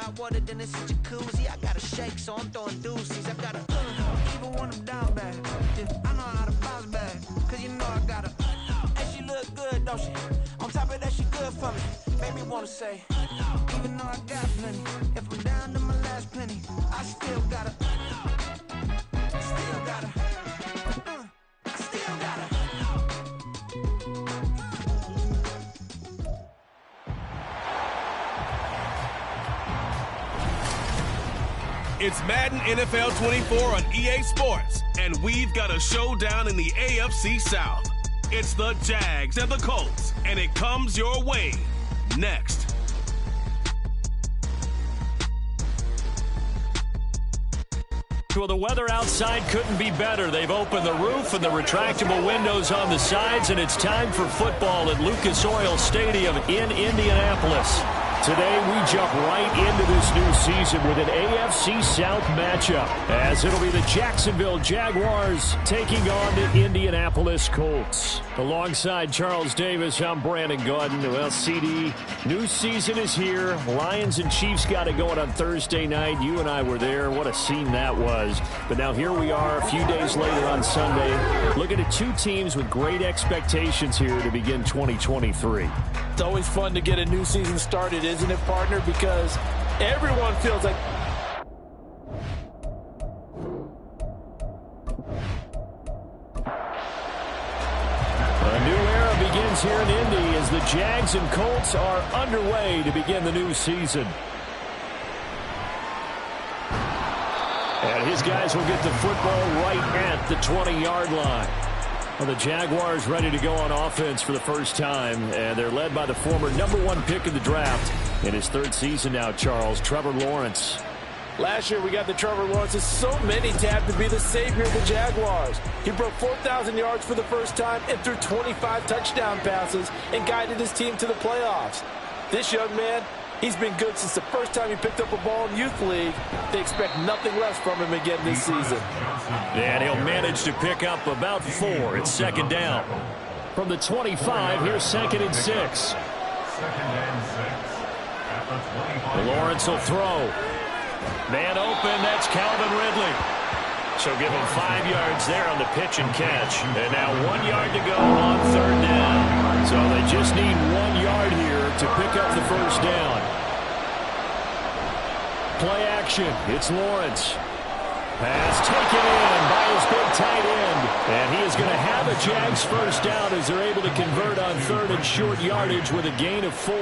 hot water, then it's a jacuzzi. I gotta shake, so I'm throwing deuces. I gotta even when I'm down bad. Yeah, I know how to bounce back, cause you know I gotta. And she look good, don't she? On top of that, she good for me. Made me wanna say, even though I got plenty, if I'm down to my last penny, I still gotta. Still gotta. I still gotta. It's Madden NFL 24 on EA Sports, and we've got a showdown in the AFC South. It's the Jags and the Colts, and it comes your way next. Well, the weather outside couldn't be better. They've opened the roof and the retractable windows on the sides, and it's time for football at Lucas Oil Stadium in Indianapolis. Today, we jump right into this new season with an AFC South matchup, as it'll be the Jacksonville Jaguars taking on the Indianapolis Colts. Alongside Charles Davis, I'm Brandon Gaudin. Well, CD, new season is here. Lions and Chiefs got it going on Thursday night. You and I were there. What a scene that was. But now here we are a few days later on Sunday, looking at two teams with great expectations here to begin 2023. It's always fun to get a new season started, isn't it, partner? Because everyone feels like... A new era begins here in Indy as the Jags and Colts are underway to begin the new season. And his guys will get the football right at the 20-yard line. Well, the Jaguars ready to go on offense for the first time, and they're led by the former #1 pick in the draft in his third season now, Charles, Trevor Lawrence. Last year we got the Trevor Lawrences. So many tapped to be the savior of the Jaguars. He broke 4,000 yards for the first time and threw 25 touchdown passes and guided his team to the playoffs. This young man, he's been good since the first time he picked up a ball in Youth League. They expect nothing less from him again this season. And he'll manage to pick up about 4. It's second down. From the 25, here's 2nd and 6. Lawrence will throw. Man open, that's Calvin Ridley. So give him 5 yards there on the pitch and catch. And now 1 yard to go on third down. So they just need 1 yard here to pick up the first down. Play action. It's Lawrence. Pass taken in by his big tight end. And he is going to have a Jags first down as they're able to convert on third and short yardage with a gain of 4.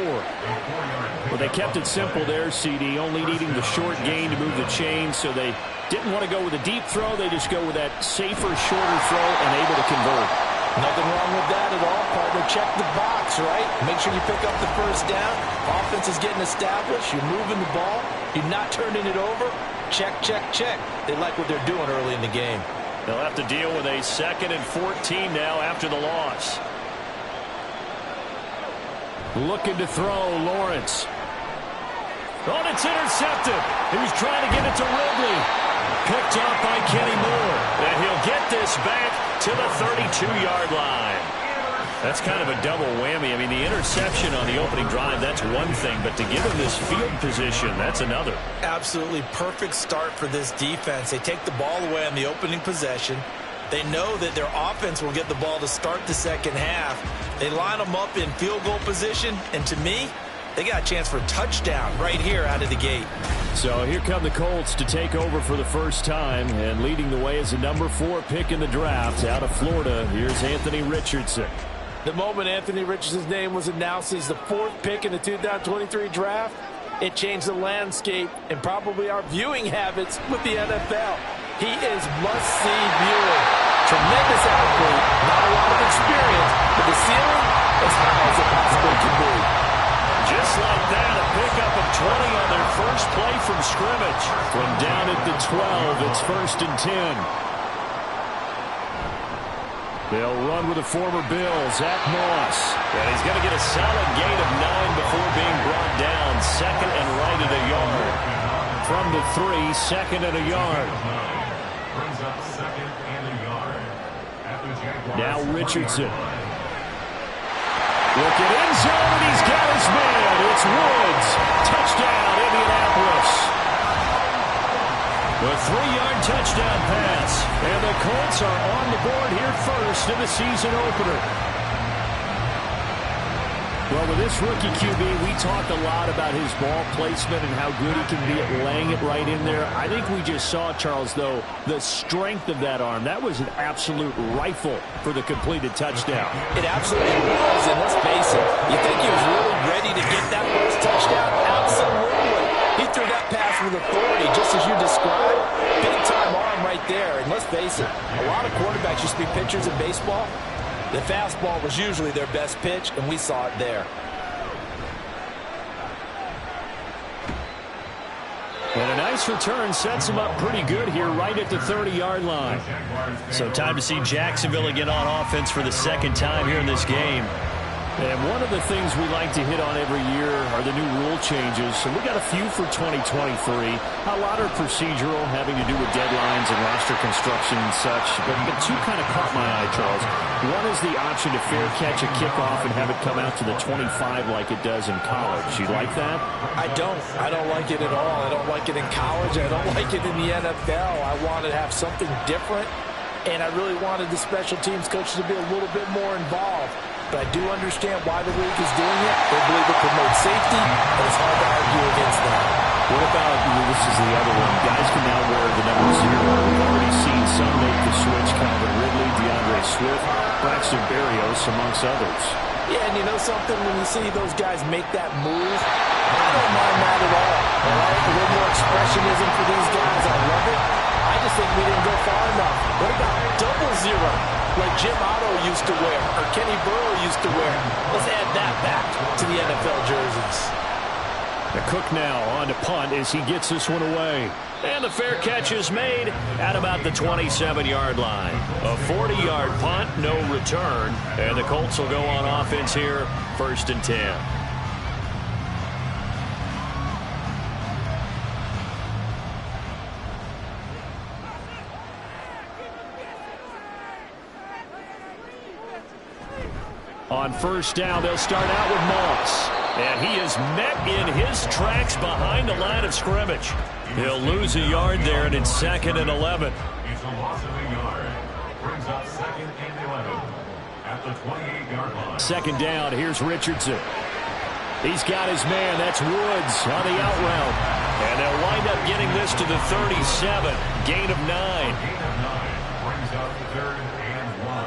Well, they kept it simple there, CD, only needing the short gain to move the chain, so they didn't want to go with a deep throw. They just go with that safer, shorter throw and able to convert. Nothing wrong with that at all, partner. Check the box, right? Make sure you pick up the first down. Offense is getting established. You're moving the ball. You're not turning it over. Check, check, check. They like what they're doing early in the game. They'll have to deal with a 2nd and 14 now after the loss. Looking to throw, Lawrence. Oh, it's intercepted. He was trying to get it to Ridley. Picked off by Kenny Moore. And he'll get this back to the 32-yard line. That's kind of a double whammy. I mean, the interception on the opening drive, that's one thing. But to give him this field position, that's another. Absolutely perfect start for this defense. They take the ball away on the opening possession. They know that their offense will get the ball to start the second half. They line them up in field goal position. And to me, they got a chance for a touchdown right here out of the gate. So here come the Colts to take over for the first time, and leading the way is the #4 pick in the draft out of Florida. Here's Anthony Richardson. The moment Anthony Richardson's name was announced as the 4th pick in the 2023 draft, it changed the landscape and probably our viewing habits with the NFL. He is must-see viewing. Tremendous athlete, not a lot of experience, but the ceiling as high as it possibly can be. Just like that, a pickup of 20 on their first play from scrimmage. From down at the 12, it's 1st and 10. They'll run with the former Bill, Zach Moss. And he's going to get a solid gain of 9 before being brought down. 2nd and right at a yard. From the 3, 2nd and a yard. Now Richardson. Look at end zone, and he's got his man. It's Woods. Touchdown, Indianapolis. 3-yard touchdown pass. And the Colts are on the board here first in the season opener. Well, with this rookie QB, we talked a lot about his ball placement and how good he can be at laying it right in there. I think we just saw, Charles, though, the strength of that arm. That was an absolute rifle for the completed touchdown. It absolutely was, and let's face it, you think he was really ready to get that first touchdown? Absolutely. He threw that pass with authority, just as you described. Big-time arm right there, and let's face it, a lot of quarterbacks used to be pitchers in baseball. The fastball was usually their best pitch, and we saw it there. And a nice return sets him up pretty good here right at the 30-yard line. So time to see Jacksonville again on offense for the second time here in this game. And one of the things we like to hit on every year are the new rule changes. And we got a few for 2023. A lot are procedural, having to do with deadlines and roster construction and such. But two kind of caught my eye, Charles. One is the option to fair catch a kickoff and have it come out to the 25 like it does in college. You like that? I don't. I don't like it at all. I don't like it in college. I don't like it in the NFL. I want to have something different. And I really wanted the special teams coaches to be a little bit more involved. But I do understand why the league is doing it. They believe it promotes safety, and it's hard to argue against that. What about, this is the other one, guys can now wear the number 0. We've already seen some make the switch, Calvin Ridley, DeAndre Swift, Braxton Berrios, amongst others. Yeah, and you know something? When you see those guys make that move, I don't mind that at all. All right? A little more expressionism for these guys. I love it. I just think we didn't go far enough. What about 00? Like Jim Otto used to wear, or Kenny Burrow used to wear. Let's add that back to the NFL jerseys. The Cook now on to punt as he gets this one away. And the fair catch is made at about the 27-yard line. A 40-yard punt, no return. And the Colts will go on offense here, 1st and 10. On 1st down, they'll start out with Moss. And he is met in his tracks behind the line of scrimmage. He'll lose a yard there, and it's 2nd and 11. It's a loss of a yard. Brings up 2nd and 11 at the 28-yard line. 2nd down, here's Richardson. He's got his man, that's Woods on the out route. And they'll wind up getting this to the 37. Gain of 9. Gain of 9 brings up 3rd and 1.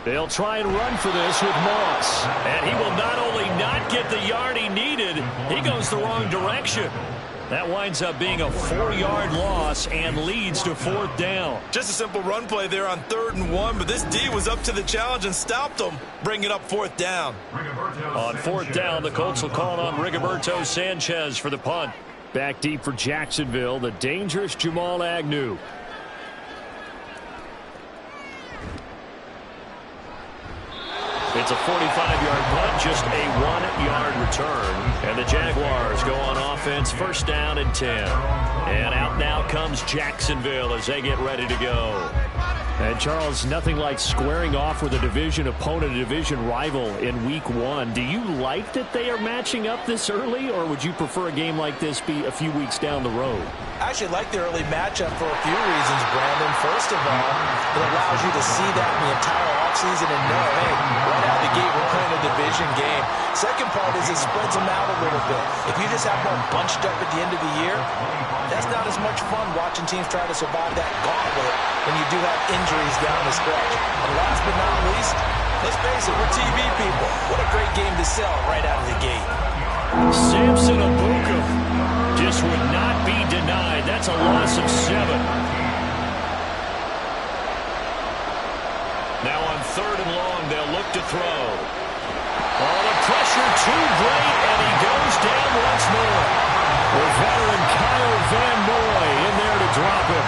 They'll try and run for this with Moss. And he will not only not get the yard he needed, he goes the wrong direction. That winds up being a 4-yard loss and leads to 4th down. Just a simple run play there on 3rd and 1, but this D was up to the challenge and stopped him, bringing up 4th down. On 4th down, the Colts will call on Rigoberto Sanchez for the punt. Back deep for Jacksonville, the dangerous Jamal Agnew. It's a 45-yard punt, just a 1-yard return. And the Jaguars go on offense, 1st down and 10. And out now comes Jacksonville as they get ready to go. And, Charles, nothing like squaring off with a division opponent, a division rival in Week 1. Do you like that they are matching up this early, or would you prefer a game like this be a few weeks down the road? I actually like the early matchup for a few reasons, Brandon. First of all, it allows you to see that in the entire offseason and know, hey, right out of the gate, we're playing a division game. Second part is it spreads them out a little bit. If you just have one bunched up at the end of the year, that's not as much fun watching teams try to survive that gauntlet when you do have injuries down the stretch. And last but not least, let's face it, we're TV people. What a great game to sell right out of the gate. Samson Abuka just would not be denied. That's a loss of 7. Now on 3rd and long, they'll look to throw. Oh, the pressure too great, and he goes down once more. With veteran Kyle Van Noy in there to drop him.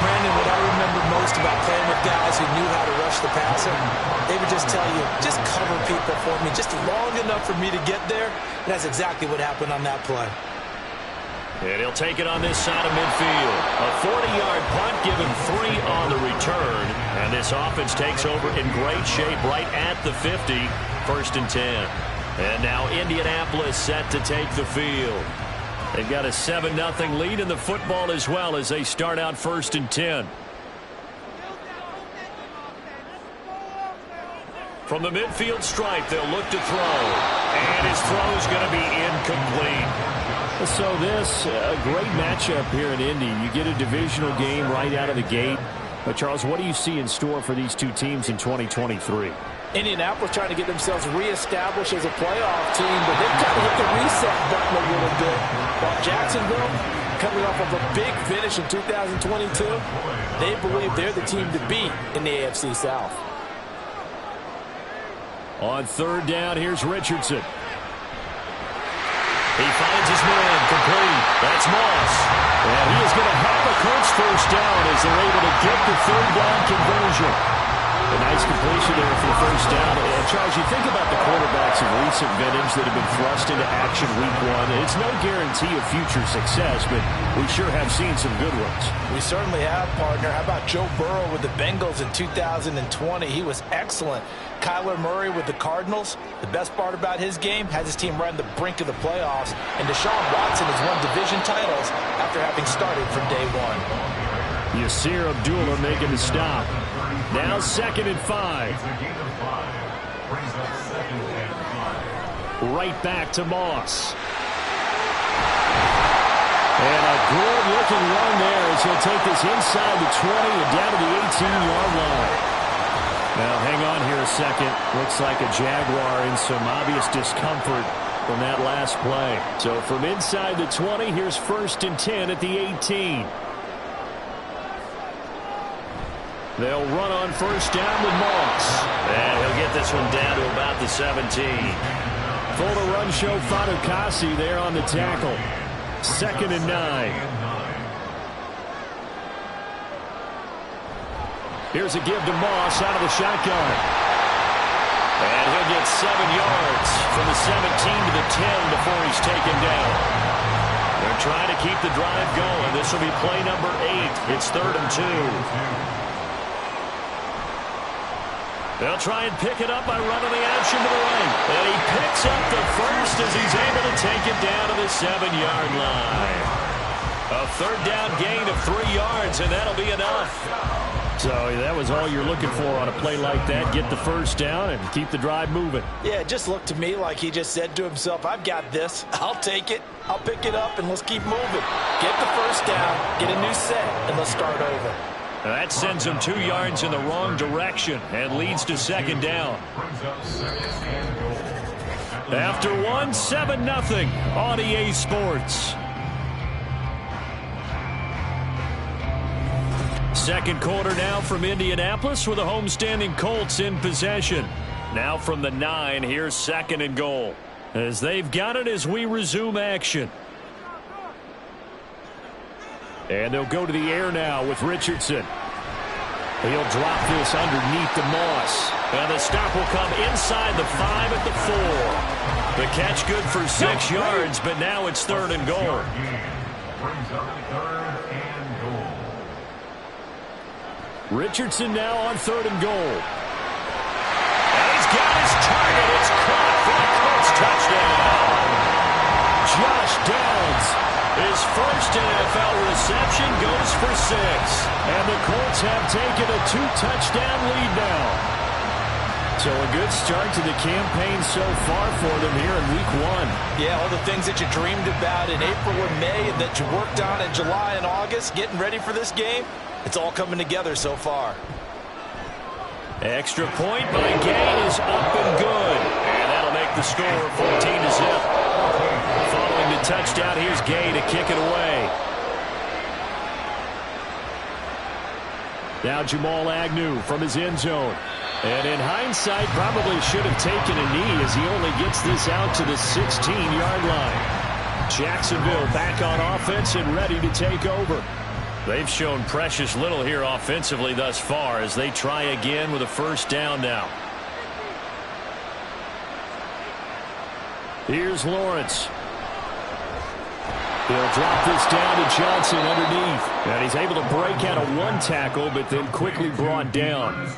Brandon, what I remember most about playing with guys who knew how to rush the passer, they would just tell you, just cover people for me, just long enough for me to get there. And that's exactly what happened on that play. And he'll take it on this side of midfield. A 40-yard punt, given 3 on the return. And this offense takes over in great shape right at the 50. 1st and 10. And now Indianapolis set to take the field. They've got a 7-0 lead in the football as well as they start out 1st and 10. From the midfield stripe, they'll look to throw. And his throw is going to be incomplete. So this, a great matchup here in Indy. You get a divisional game right out of the gate. But Charles, what do you see in store for these two teams in 2023? Indianapolis trying to get themselves reestablished as a playoff team, but they've kind of hit the reset button a little bit. While Jacksonville, coming off of a big finish in 2022, they believe they're the team to beat in the AFC South. On 3rd down, here's Richardson. He finds his man, complete. That's Moss. And he is going to have the Colts 1st down as they're able to get the 3rd down conversion. A nice completion there for the 1st down. And Charles, you think about the quarterbacks of recent vintage that have been thrust into action week 1. It's no guarantee of future success, but we sure have seen some good ones. We certainly have, partner. How about Joe Burrow with the Bengals in 2020? He was excellent. Kyler Murray with the Cardinals. The best part about his game, has his team right on the brink of the playoffs. And Deshaun Watson has won division titles after having started from day 1. Yasir Abdullah making the stop. Now 2nd and 5. Right back to Moss. And a good-looking run there as he'll take this inside the 20 and down to the 18-yard line. Now, hang on here a second. Looks like a Jaguar in some obvious discomfort from that last play. So from inside the 20, here's 1st and 10 at the 18. They'll run on 1st down with Moss. And he'll get this one down to about the 17. Full to run show Fatukasi there on the tackle. 2nd and 9. Here's a give to Moss out of the shotgun. And he'll get 7 yards from the 17 to the 10 before he's taken down. They're trying to keep the drive going. This will be play number 8. It's 3rd and 2. They'll try and pick it up by running the action to the right. And he picks up the first as he's able to take it down to the 7-yard line. A 3rd down gain of 3 yards, and that'll be enough. So that was all you're looking for on a play like that. Get the 1st down and keep the drive moving. Yeah, it just looked to me like he just said to himself, I've got this. I'll take it. I'll pick it up, and let's keep moving. Get the 1st down, get a new set, and let's start over. That sends him 2 yards in the wrong direction and leads to 2nd down. After 1, 7-0 on EA Sports. 2nd quarter now from Indianapolis with the homestanding Colts in possession. Now from the 9, here's 2nd and goal. As they've got it as we resume action. And they'll go to the air now with Richardson. He'll drop this underneath the Moss. And the stop will come inside the 5 at the 4. The catch good for 6 yards, but now it's 3rd and goal. Richardson now on 3rd and goal. And he's got his target. It's caught for the Colts touchdown. Josh Downs, his first NFL reception, goes for 6. And the Colts have taken a 2-touchdown lead now. So a good start to the campaign so far for them here in week 1. Yeah, all the things that you dreamed about in April and May and that you worked on in July and August, getting ready for this game, it's all coming together so far. Extra point by Gay is up and good. And that'll make the score 14-0. Following the touchdown, here's Gay to kick it away. Now Jamal Agnew from his end zone. And in hindsight, probably should have taken a knee as he only gets this out to the 16-yard line. Jacksonville back on offense and ready to take over. They've shown precious little here offensively thus far as they try again with a 1st down now. Here's Lawrence. He'll drop this down to Johnson underneath. And he's able to break out of 1 tackle, but then quickly brought down.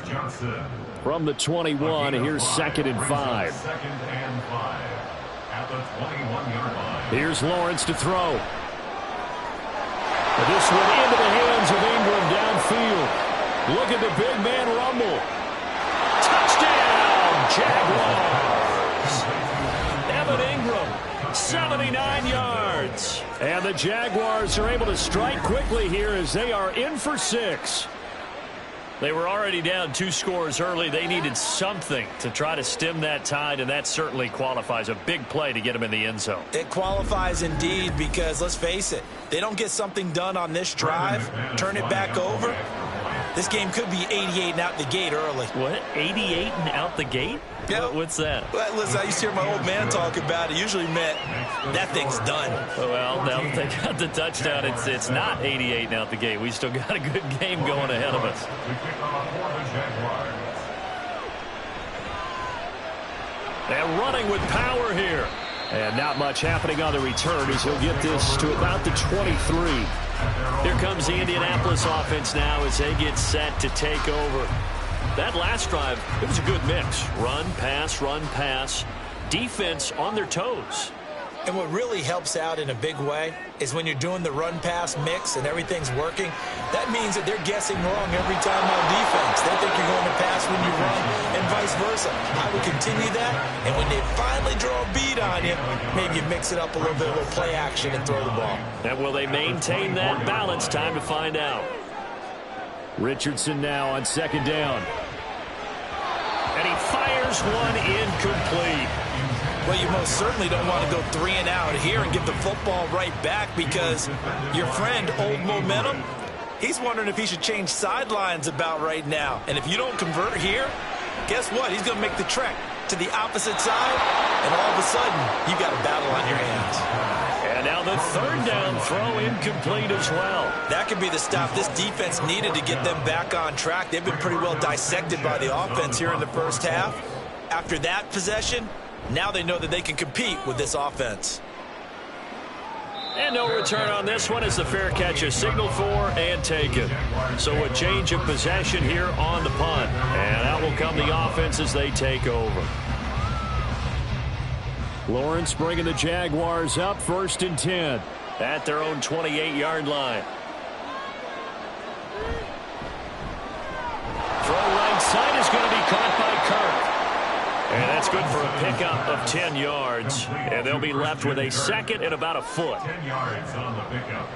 From the 21, here's 2nd and 5. Here's Lawrence to throw. This one into the hands of Ingram downfield. Look at the big man rumble. Touchdown, Jaguars. Evan Ingram, 79 yards. And the Jaguars are able to strike quickly here as they are in for 6. They were already down 2 scores early. They needed something to try to stem that tide, and that certainly qualifies. A big play to get them in the end zone. It qualifies indeed because, let's face it, they don't get something done on this drive, turn it back over. This game could be 88 and out the gate early. What? 88 and out the gate? Yeah. What's that? Well, listen, I used to hear my old man talk about it. Usually meant that thing's done. Well, now that they got the touchdown, it's not 88 and out the gate. We still got a good game going ahead of us. And running with power here. And not much happening on the return as he'll get this to about the 23. Here comes the Indianapolis offense now as they get set to take over. That last drive, it was a good mix. Run, pass, defense on their toes. And what really helps out in a big way is when you're doing the run-pass mix and everything's working, that means that they're guessing wrong every time on defense. They think you're going to pass when you run and vice versa. I would continue that, and when they finally draw a beat on you, maybe you mix it up a little bit, a little play action and throw the ball. And will they maintain that balance? Time to find out. Richardson now on 2nd down. And he fires one incomplete. Well, you most certainly don't want to go 3 and out here and give the football right back because your friend, Old Momentum, he's wondering if he should change sidelines about right now. And if you don't convert here, guess what? He's going to make the trek to the opposite side, and all of a sudden, you've got a battle on your hands. And now the 3rd down throw incomplete as well. That could be the stop this defense needed to get them back on track. They've been pretty well dissected by the offense here in the first half. After that possession, now they know that they can compete with this offense. And no return on this one as the fair catch is signaled for and taken. So a change of possession here on the punt. And out will come the offense as they take over. Lawrence bringing the Jaguars up 1st and 10 at their own 28-yard line. Throw right side is going to be caught by Kirk. And that's good for a pickup of 10 yards. And they'll be left with a 2nd and about a foot. 10 yards on the pickup.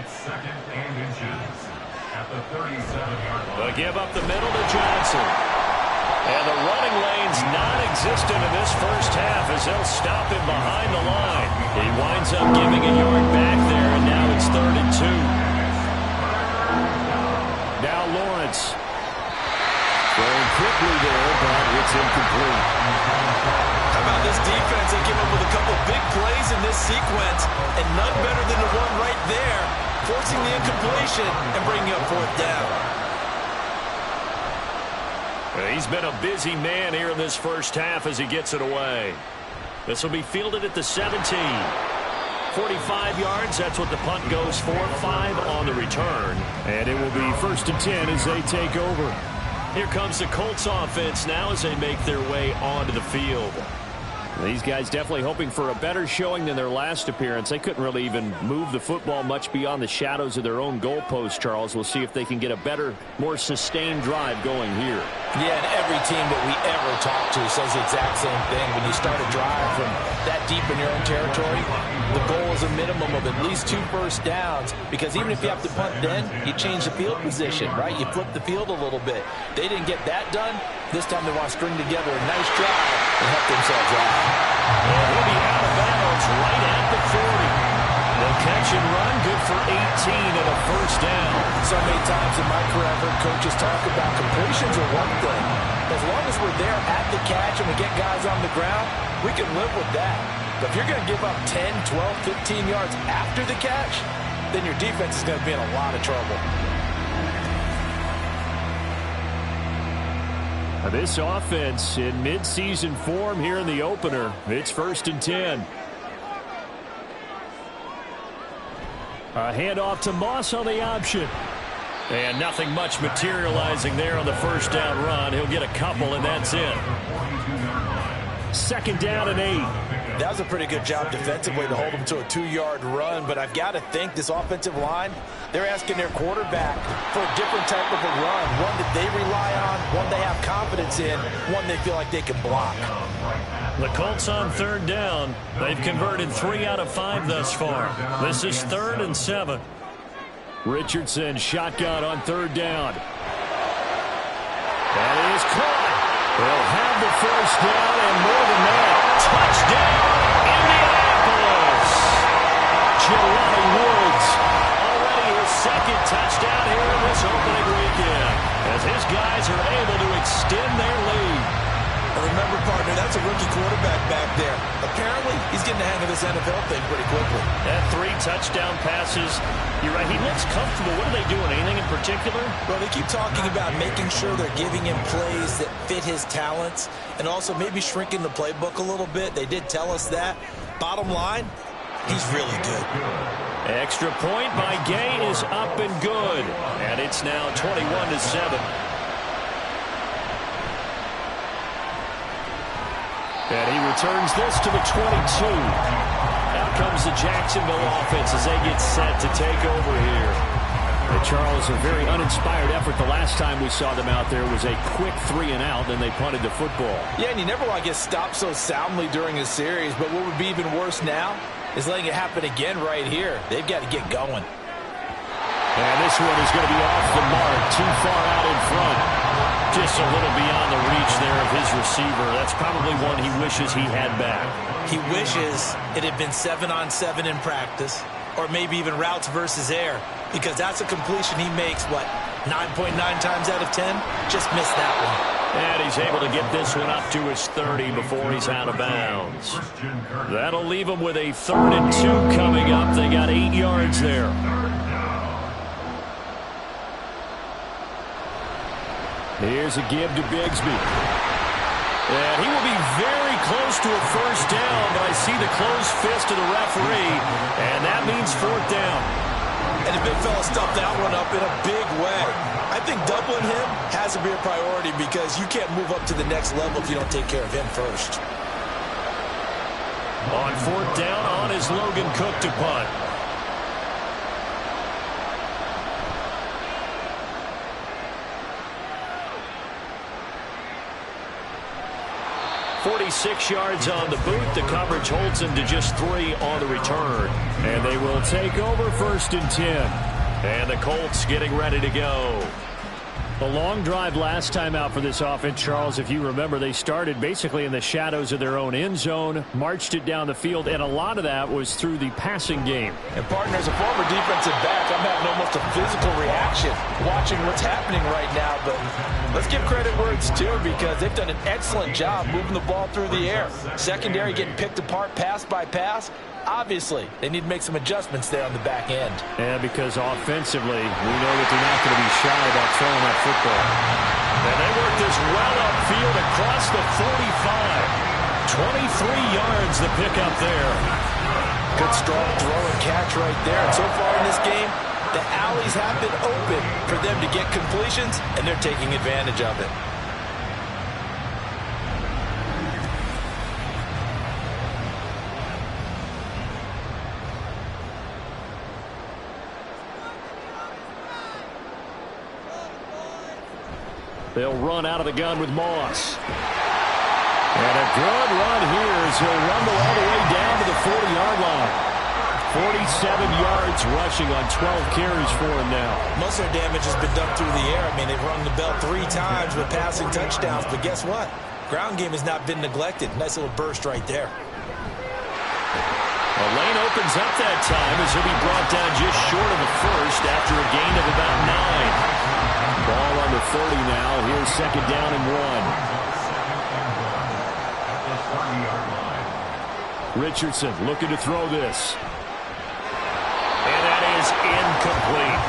It's 2nd and inches at the 37-yard line. They give up the middle to Johnson. And the running lane's non-existent in this first half as they'll stop him behind the line. He winds up giving a yard back there, and now it's 3rd and 2. Now Lawrence. Throwing quickly there, but it's incomplete. How about this defense? They came up with a couple big plays in this sequence, and none better than the one right there, forcing the incompletion and bringing up 4th down. He's been a busy man here in this first half as he gets it away. This will be fielded at the 17. 45 yards, that's what the punt goes for. 5 on the return. And it will be 1st and 10 as they take over. Here comes the Colts offense now as they make their way onto the field. These guys definitely hoping for a better showing than their last appearance. They couldn't really even move the football much beyond the shadows of their own goalpost, Charles. We'll see if they can get a better, more sustained drive going here. Yeah, and every team that we ever talk to says the exact same thing. When you start a drive from that deep in your own territory, the goal is a minimum of at least 2 first downs, because even if you have to punt then, you change the field position, right? You flip the field a little bit. They didn't get that done. This time they want to string together a nice drive and help themselves out. And he'll be out of bounds right at the 40. The catch and run, good for 18 and a first down. So many times in my career, I've heard coaches talk about completions are one thing. As long as we're there at the catch and we get guys on the ground, we can live with that. But if you're going to give up 10, 12, 15 yards after the catch, then your defense is going to be in a lot of trouble. This offense in mid-season form here in the opener. It's 1st and 10. A handoff to Moss on the option. And nothing much materializing there on the first down run. He'll get a couple, and that's it. 2nd down and 8. That was a pretty good job defensively to hold them to a 2-yard run, but I've got to think this offensive line, they're asking their quarterback for a different type of a run, one that they rely on, one they have confidence in, one they feel like they can block. The Colts on 3rd down. They've converted 3 out of 5 thus far. This is 3rd and 7. Richardson shotgun on 3rd down. That is caught. They'll have the 1st down and more than that. Touchdown, Indianapolis. Jelani Woods, already his 2nd touchdown here in this opening weekend, as his guys are able to extend their lead. Remember, partner, that's a rookie quarterback back there. Apparently, he's getting the hang of this NFL thing pretty quickly. And 3 touchdown passes. You're right, he looks comfortable. What are they doing? Anything in particular? Well, they keep talking about making sure they're giving him plays that fit his talents and also maybe shrinking the playbook a little bit. They did tell us that. Bottom line, he's really good. Extra point by Gay is up and good. And it's now 21-7. And he returns this to the 22. Out comes the Jacksonville offense as they get set to take over here. And Charles, a very uninspired effort. The last time we saw them out there was a quick 3 and out, then they punted the football. Yeah, and you never want to get stopped so soundly during a series, but what would be even worse now is letting it happen again right here. They've got to get going. And this one is going to be off the mark, too far out in front. Just a little beyond the reach there of his receiver. That's probably one he wishes he had back. He wishes it had been 7-on-7 in practice, or maybe even routes versus air, because that's a completion he makes, what, 9.9 times out of 10? Just missed that one. And he's able to get this one up to his 30 before he's out of bounds. That'll leave him with a 3rd and 2 coming up. They got 8 yards there. Here's a give to Bigsby. And he will be very close to a 1st down, but I see the closed fist of the referee, and that means 4th down. And the big fella stuffed that one up in a big way. I think doubling him has to be a priority because you can't move up to the next level if you don't take care of him first. On 4th down, on is Logan Cook to punt. .46 yards on the boot. The coverage holds him to just 3 on the return. And they will take over 1st and 10. And the Colts getting ready to go. A long drive last time out for this offense, Charles. If you remember, they started basically in the shadows of their own end zone, marched it down the field, and a lot of that was through the passing game. And, partner, as a former defensive back, I'm having almost a physical reaction watching what's happening right now. But let's give credit where it's due because they've done an excellent job moving the ball through the air. Secondary getting picked apart pass by pass. Obviously, they need to make some adjustments there on the back end. Yeah, because offensively, we know that they're not going to be shy about throwing that football. And they work this well upfield across the 45. 23 yards the pickup there. Good strong throw and catch right there. And so far in this game, the alleys have been open for them to get completions, and they're taking advantage of it. They'll run out of the gun with Moss. And a good run here as he'll rumble all the way down to the 40-yard line. 47 yards rushing on 12 carries for him now. Most of their damage has been done through the air. I mean, they've rung the bell 3 times with passing touchdowns, but guess what? Ground game has not been neglected. Nice little burst right there. The lane opens up that time as he'll be brought down just short of the first after a gain of about 9. Ball on the 30 now. Here's 2nd down and 1. Richardson looking to throw this. And that is incomplete.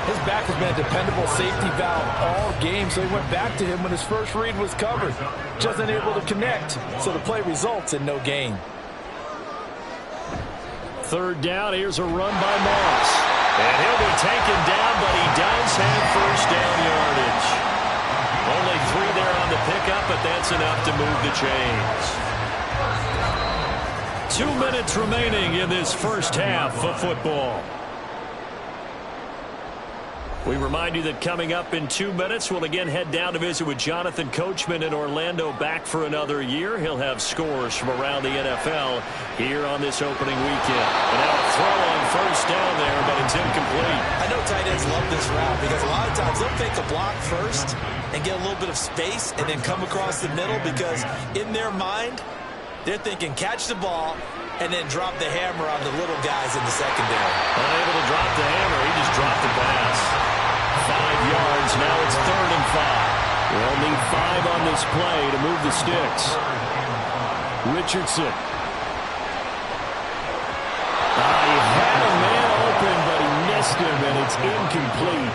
His back has been a dependable safety valve all game, so he went back to him when his first read was covered. Just unable to connect, so the play results in no gain. 3rd down. Here's a run by Moss. And he'll be taken down, but he does have 1st down yardage. Only 3 there on the pickup, but that's enough to move the chains. 2 minutes remaining in this first half of football. We remind you that coming up in 2 minutes, we'll again head down to visit with Jonathan Coachman in Orlando, back for another year. He'll have scores from around the NFL here on this opening weekend. And now a throw on first down there, but it's incomplete. I know tight ends love this route because a lot of times they'll fake a block first and get a little bit of space and then come across the middle because in their mind, they're thinking catch the ball and then drop the hammer on the little guys in the secondary. Unable to drop the hammer. He just dropped the pass. 5 yards. Now it's 3rd and 5. They'll need 5 on this play to move the sticks. Richardson. He had a man open, but he missed him, and it's incomplete.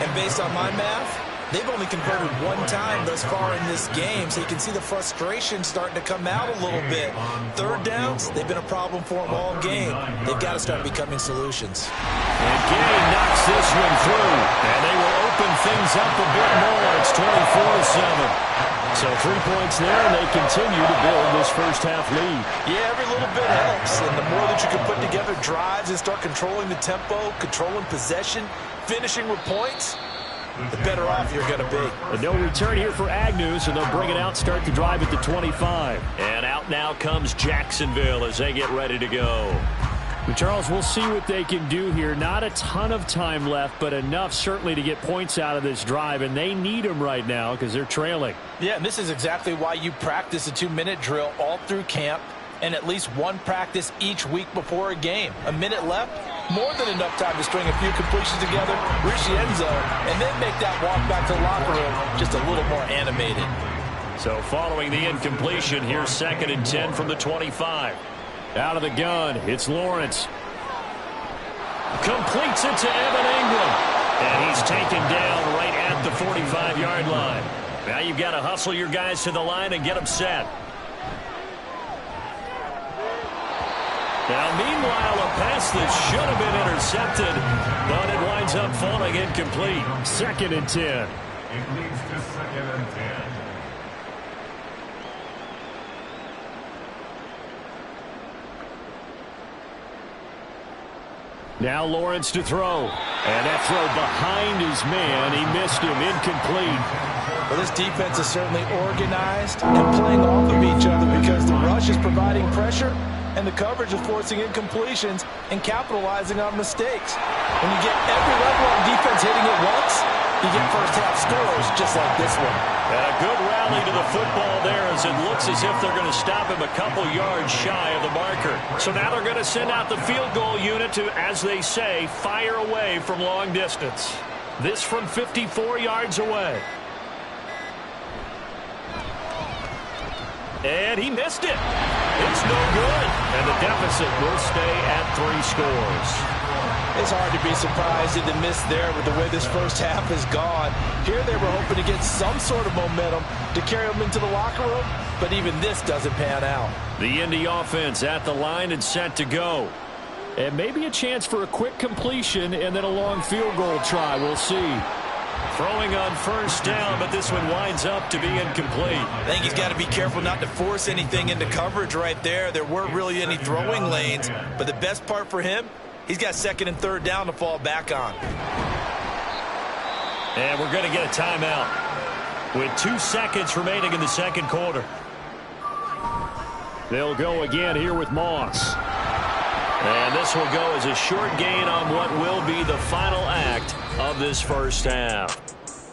And based on my math, they've only converted 1 time thus far in this game, so you can see the frustration starting to come out a little bit. 3rd downs, they've been a problem for them all game. They've got to start becoming solutions. And Gay knocks this one through, and they will open things up a bit more. It's 24-7. So 3 points there, and they continue to build this first half lead. Yeah, every little bit helps, and the more that you can put together drives and start controlling the tempo, controlling possession, finishing with points, the better off you're going to be. And no return here for Agnew, so they'll bring it out, start the drive at the 25. And out now comes Jacksonville as they get ready to go. But Charles, we'll see what they can do here. Not a ton of time left, but enough certainly to get points out of this drive, and they need them right now because they're trailing. Yeah, and this is exactly why you practice a 2-minute drill all through camp and at least 1 practice each week before a game. A minute left, more than enough time to string a few completions together, reach the end zone, and then make that walk back to the locker room just a little more animated. So following the incompletion, here's 2nd and 10 from the 25. Out of the gun, it's Lawrence. Completes it to Evan Ingram. And he's taken down right at the 45-yard line. Now you've got to hustle your guys to the line and get them set. Now, meanwhile, a pass that should have been intercepted, but it winds up falling incomplete. 2nd and 10. It leads to 2nd and 10. Now Lawrence to throw. And that throw behind his man. He missed him. Incomplete. Well, this defense is certainly organized and playing off of each other because the rush is providing pressure and the coverage is forcing incompletions and capitalizing on mistakes. When you get every level on defense hitting it once, you get first-half scores just like this one. And a good rally to the football there as it looks as if they're going to stop him a couple yards shy of the marker. So now they're going to send out the field goal unit to, as they say, fire away from long distance. This from 54 yards away. And he missed it. It's no good. And the deficit will stay at 3 scores. It's hard to be surprised at the miss there with the way this first half has gone. Here they were hoping to get some sort of momentum to carry them into the locker room, but even this doesn't pan out. The Indy offense at the line and set to go. And maybe a chance for a quick completion and then a long field goal try. We'll see. Throwing on first down, but this one winds up to be incomplete. I think he's got to be careful not to force anything into coverage right there. There weren't really any throwing lanes, but the best part for him, he's got 2nd and 3rd down to fall back on. And we're going to get a timeout with 2 seconds remaining in the 2nd quarter. They'll go again here with Moss. And this will go as a short gain on what will be the final act of this first half.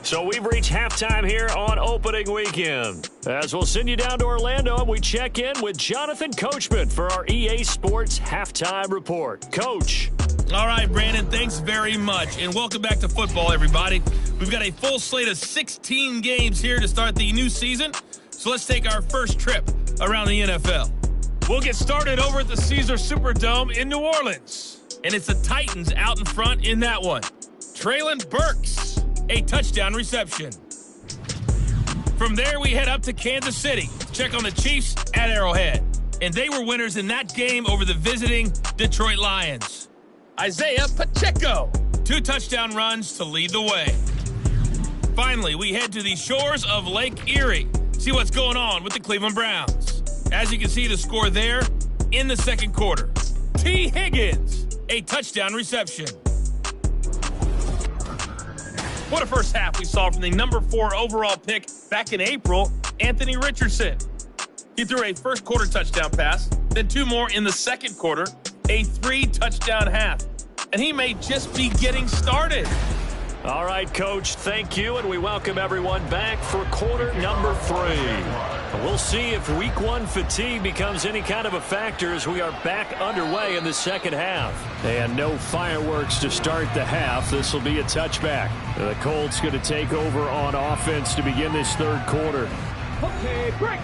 So we've reached halftime here on opening weekend. As we'll send you down to Orlando and we check in with Jonathan Coachman for our EA Sports Halftime Report. Coach. All right, Brandon, thanks very much. And welcome back to football, everybody. We've got a full slate of 16 games here to start the new season. So let's take our first trip around the NFL. We'll get started over at the Caesars Superdome in New Orleans. And it's the Titans out in front in that one. Traylon Burks, a touchdown reception. From there, we head up to Kansas City to check on the Chiefs at Arrowhead. And they were winners in that game over the visiting Detroit Lions. Isaiah Pacheco, 2 touchdown runs to lead the way. Finally, we head to the shores of Lake Erie see what's going on with the Cleveland Browns. As you can see the score there in the second quarter. T. Higgins, a touchdown reception. What a first half we saw from the number 4 overall pick back in April, Anthony Richardson. He threw a first quarter touchdown pass, then 2 more in the second quarter, a 3-touchdown half. And he may just be getting started. All right, Coach, thank you, and we welcome everyone back for quarter number 3. We'll see if week 1 fatigue becomes any kind of a factor as we are back underway in the second half. And no fireworks to start the half. This will be a touchback. The Colts going to take over on offense to begin this third quarter. Okay, break.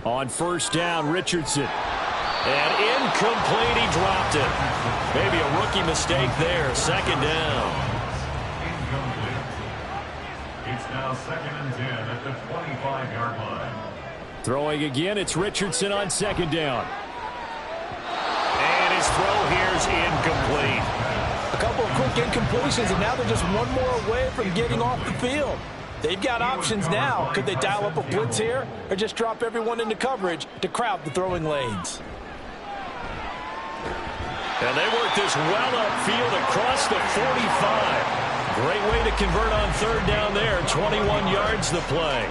On first down, Richardson. And incomplete, he dropped it. Maybe a rookie mistake there. Second down. Incomplete. It's now 2nd and 10 at the 25-yard line. Throwing again, it's Richardson on second down. And his throw here is incomplete. A couple of quick incompletions, and now they're just one more away from getting off the field. They've got options now. Could they dial up a blitz here or just drop everyone into coverage to crowd the throwing lanes? And they work this well upfield across the 45. Great way to convert on third down there. 21 yards to play.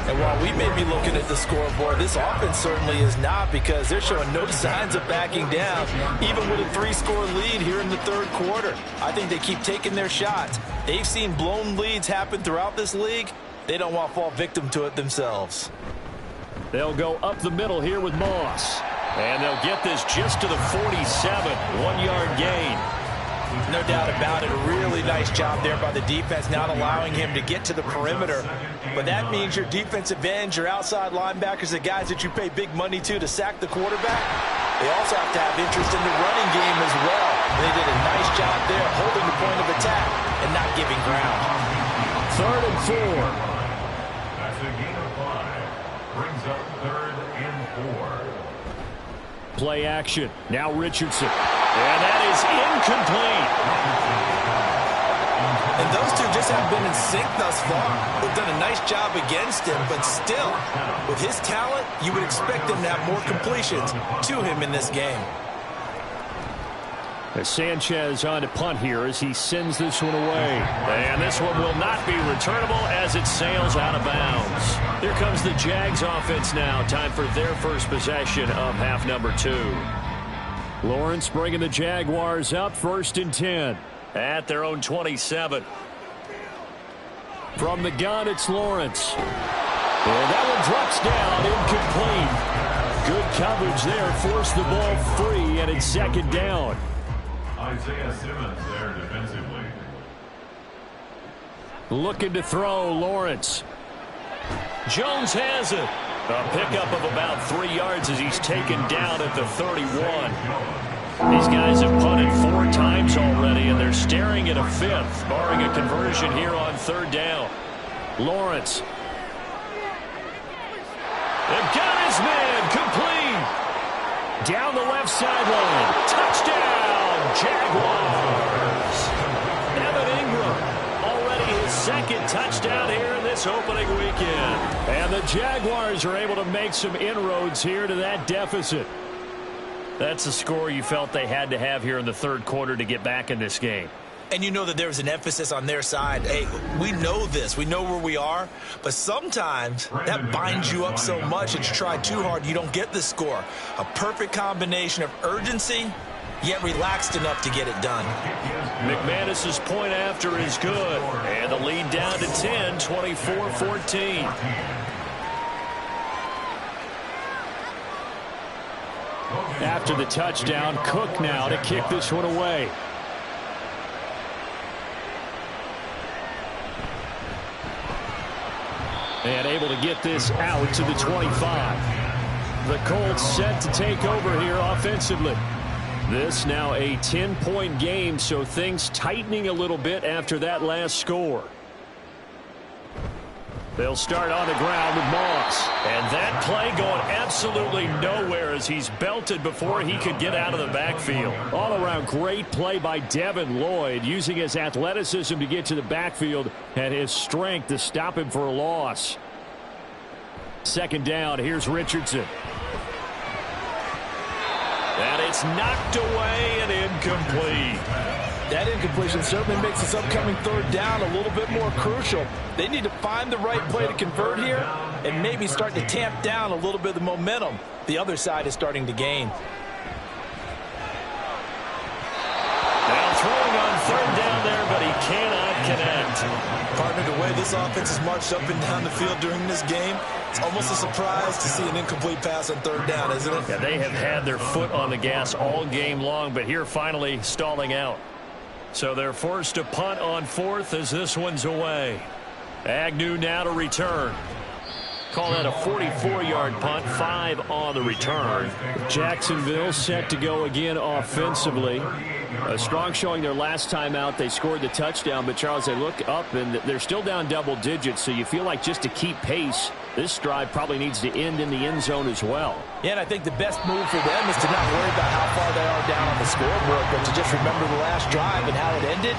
And while we may be looking at the scoreboard, this offense certainly is not, because they're showing no signs of backing down, even with a 3-score lead here in the third quarter. I think they keep taking their shots. They've seen blown leads happen throughout this league. They don't want to fall victim to it themselves. They'll go up the middle here with Moss. And they'll get this just to the 47. 1-yard gain. No doubt about it. A really nice job there by the defense, not allowing him to get to the perimeter. But that means your defensive ends, your outside linebackers, the guys that you pay big money to sack the quarterback, they also have to have interest in the running game as well. They did a nice job there holding the point of attack and not giving ground. 3rd and 4. That's a gain of 5. Brings up 3rd and 4. Play action. Now Richardson. And that is incomplete. And those two just haven't been in sync thus far. They've done a nice job against him, but still, with his talent, you would expect them to have more completions to him in this game. As Sanchez on to punt here as he sends this one away. And this one will not be returnable as it sails out of bounds. Here comes the Jags offense now. Time for their first possession of half number 2. Lawrence bringing the Jaguars up 1st and 10 at their own 27. From the gun, it's Lawrence. And that one drops down, incomplete. Good coverage there, forced the ball free, and it's 2nd down. Isaiah Simmons there defensively. Looking to throw, Lawrence. Jones has it. A pickup of about 3 yards as he's taken down at the 31. These guys have punted 4 times already, and they're staring at a 5th, barring a conversion here on 3rd down. Lawrence. They've got his man, complete. Down the left sideline. Touchdown, Jaguars. Evan Ingram, already his 2nd touchdown here in this opening weekend. And the Jaguars are able to make some inroads here to that deficit. That's a score you felt they had to have here in the third quarter to get back in this game. And you know that there's an emphasis on their side. Hey, we know this. We know where we are. But sometimes that binds you up so much that you try too hard, you don't get the score. A perfect combination of urgency, yet relaxed enough to get it done. McManus's point after is good. And the lead down to 10, 24-14. After the touchdown, Cook now to kick this one away. And able to get this out to the 25. The Colts set to take over here offensively. This now a 10-point game, so things tightening a little bit after that last score. They'll start on the ground with Moss. And that play going absolutely nowhere as he's belted before he could get out of the backfield. All around great play by Devin Lloyd, using his athleticism to get to the backfield and his strength to stop him for a loss. Second down, here's Richardson. And it's knocked away and incomplete. That incompletion certainly makes this upcoming third down a little bit more crucial. They need to find the right play to convert here and maybe start to tamp down a little bit of the momentum the other side is starting to gain. Now throwing on third down there, but he cannot connect. Partner, the way this offense has marched up and down the field during this game, it's almost a surprise to see an incomplete pass on third down, isn't it? Yeah, they have had their foot on the gas all game long, but here finally stalling out. So they're forced to punt on fourth as this one's away. Agnew now to return. Call that a 44-yard punt, 5 on the return. Jacksonville set to go again offensively. A strong showing their last time out. They scored the touchdown, but Charles, they look up and they're still down double digits, so you feel like just to keep pace, this drive probably needs to end in the end zone as well. Yeah, and I think the best move for them is to not worry about how far they are down on the scoreboard, but to just remember the last drive and how it ended.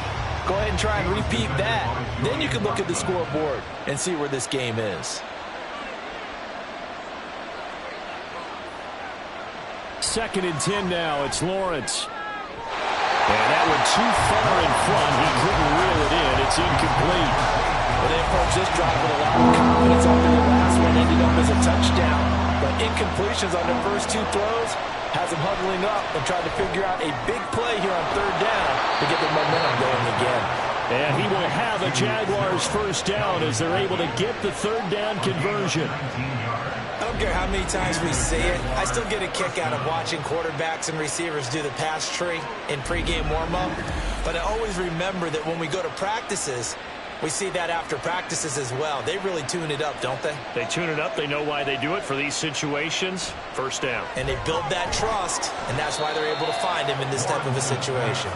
Go ahead and try and repeat that. Then you can look at the scoreboard and see where this game is. Second and 10 now. It's Lawrence. And that one too far in front. He couldn't reel it in. It's incomplete. Well, they approached this drive with a lot of confidence after the last one ended up as a touchdown. But incompletions on their first 2 throws has them huddling up and trying to figure out a big play here on third down to get the momentum going again. And he will have a Jaguars first down as they're able to get the third down conversion. I don't care how many times we see it. I still get a kick out of watching quarterbacks and receivers do the pass tree in pregame warm-up. But I always remember that when we go to practices, we see that after practices as well. They really tune it up, don't they? They tune it up. They know why they do it for these situations. First down. And they build that trust, and that's why they're able to find him in this type of a situation.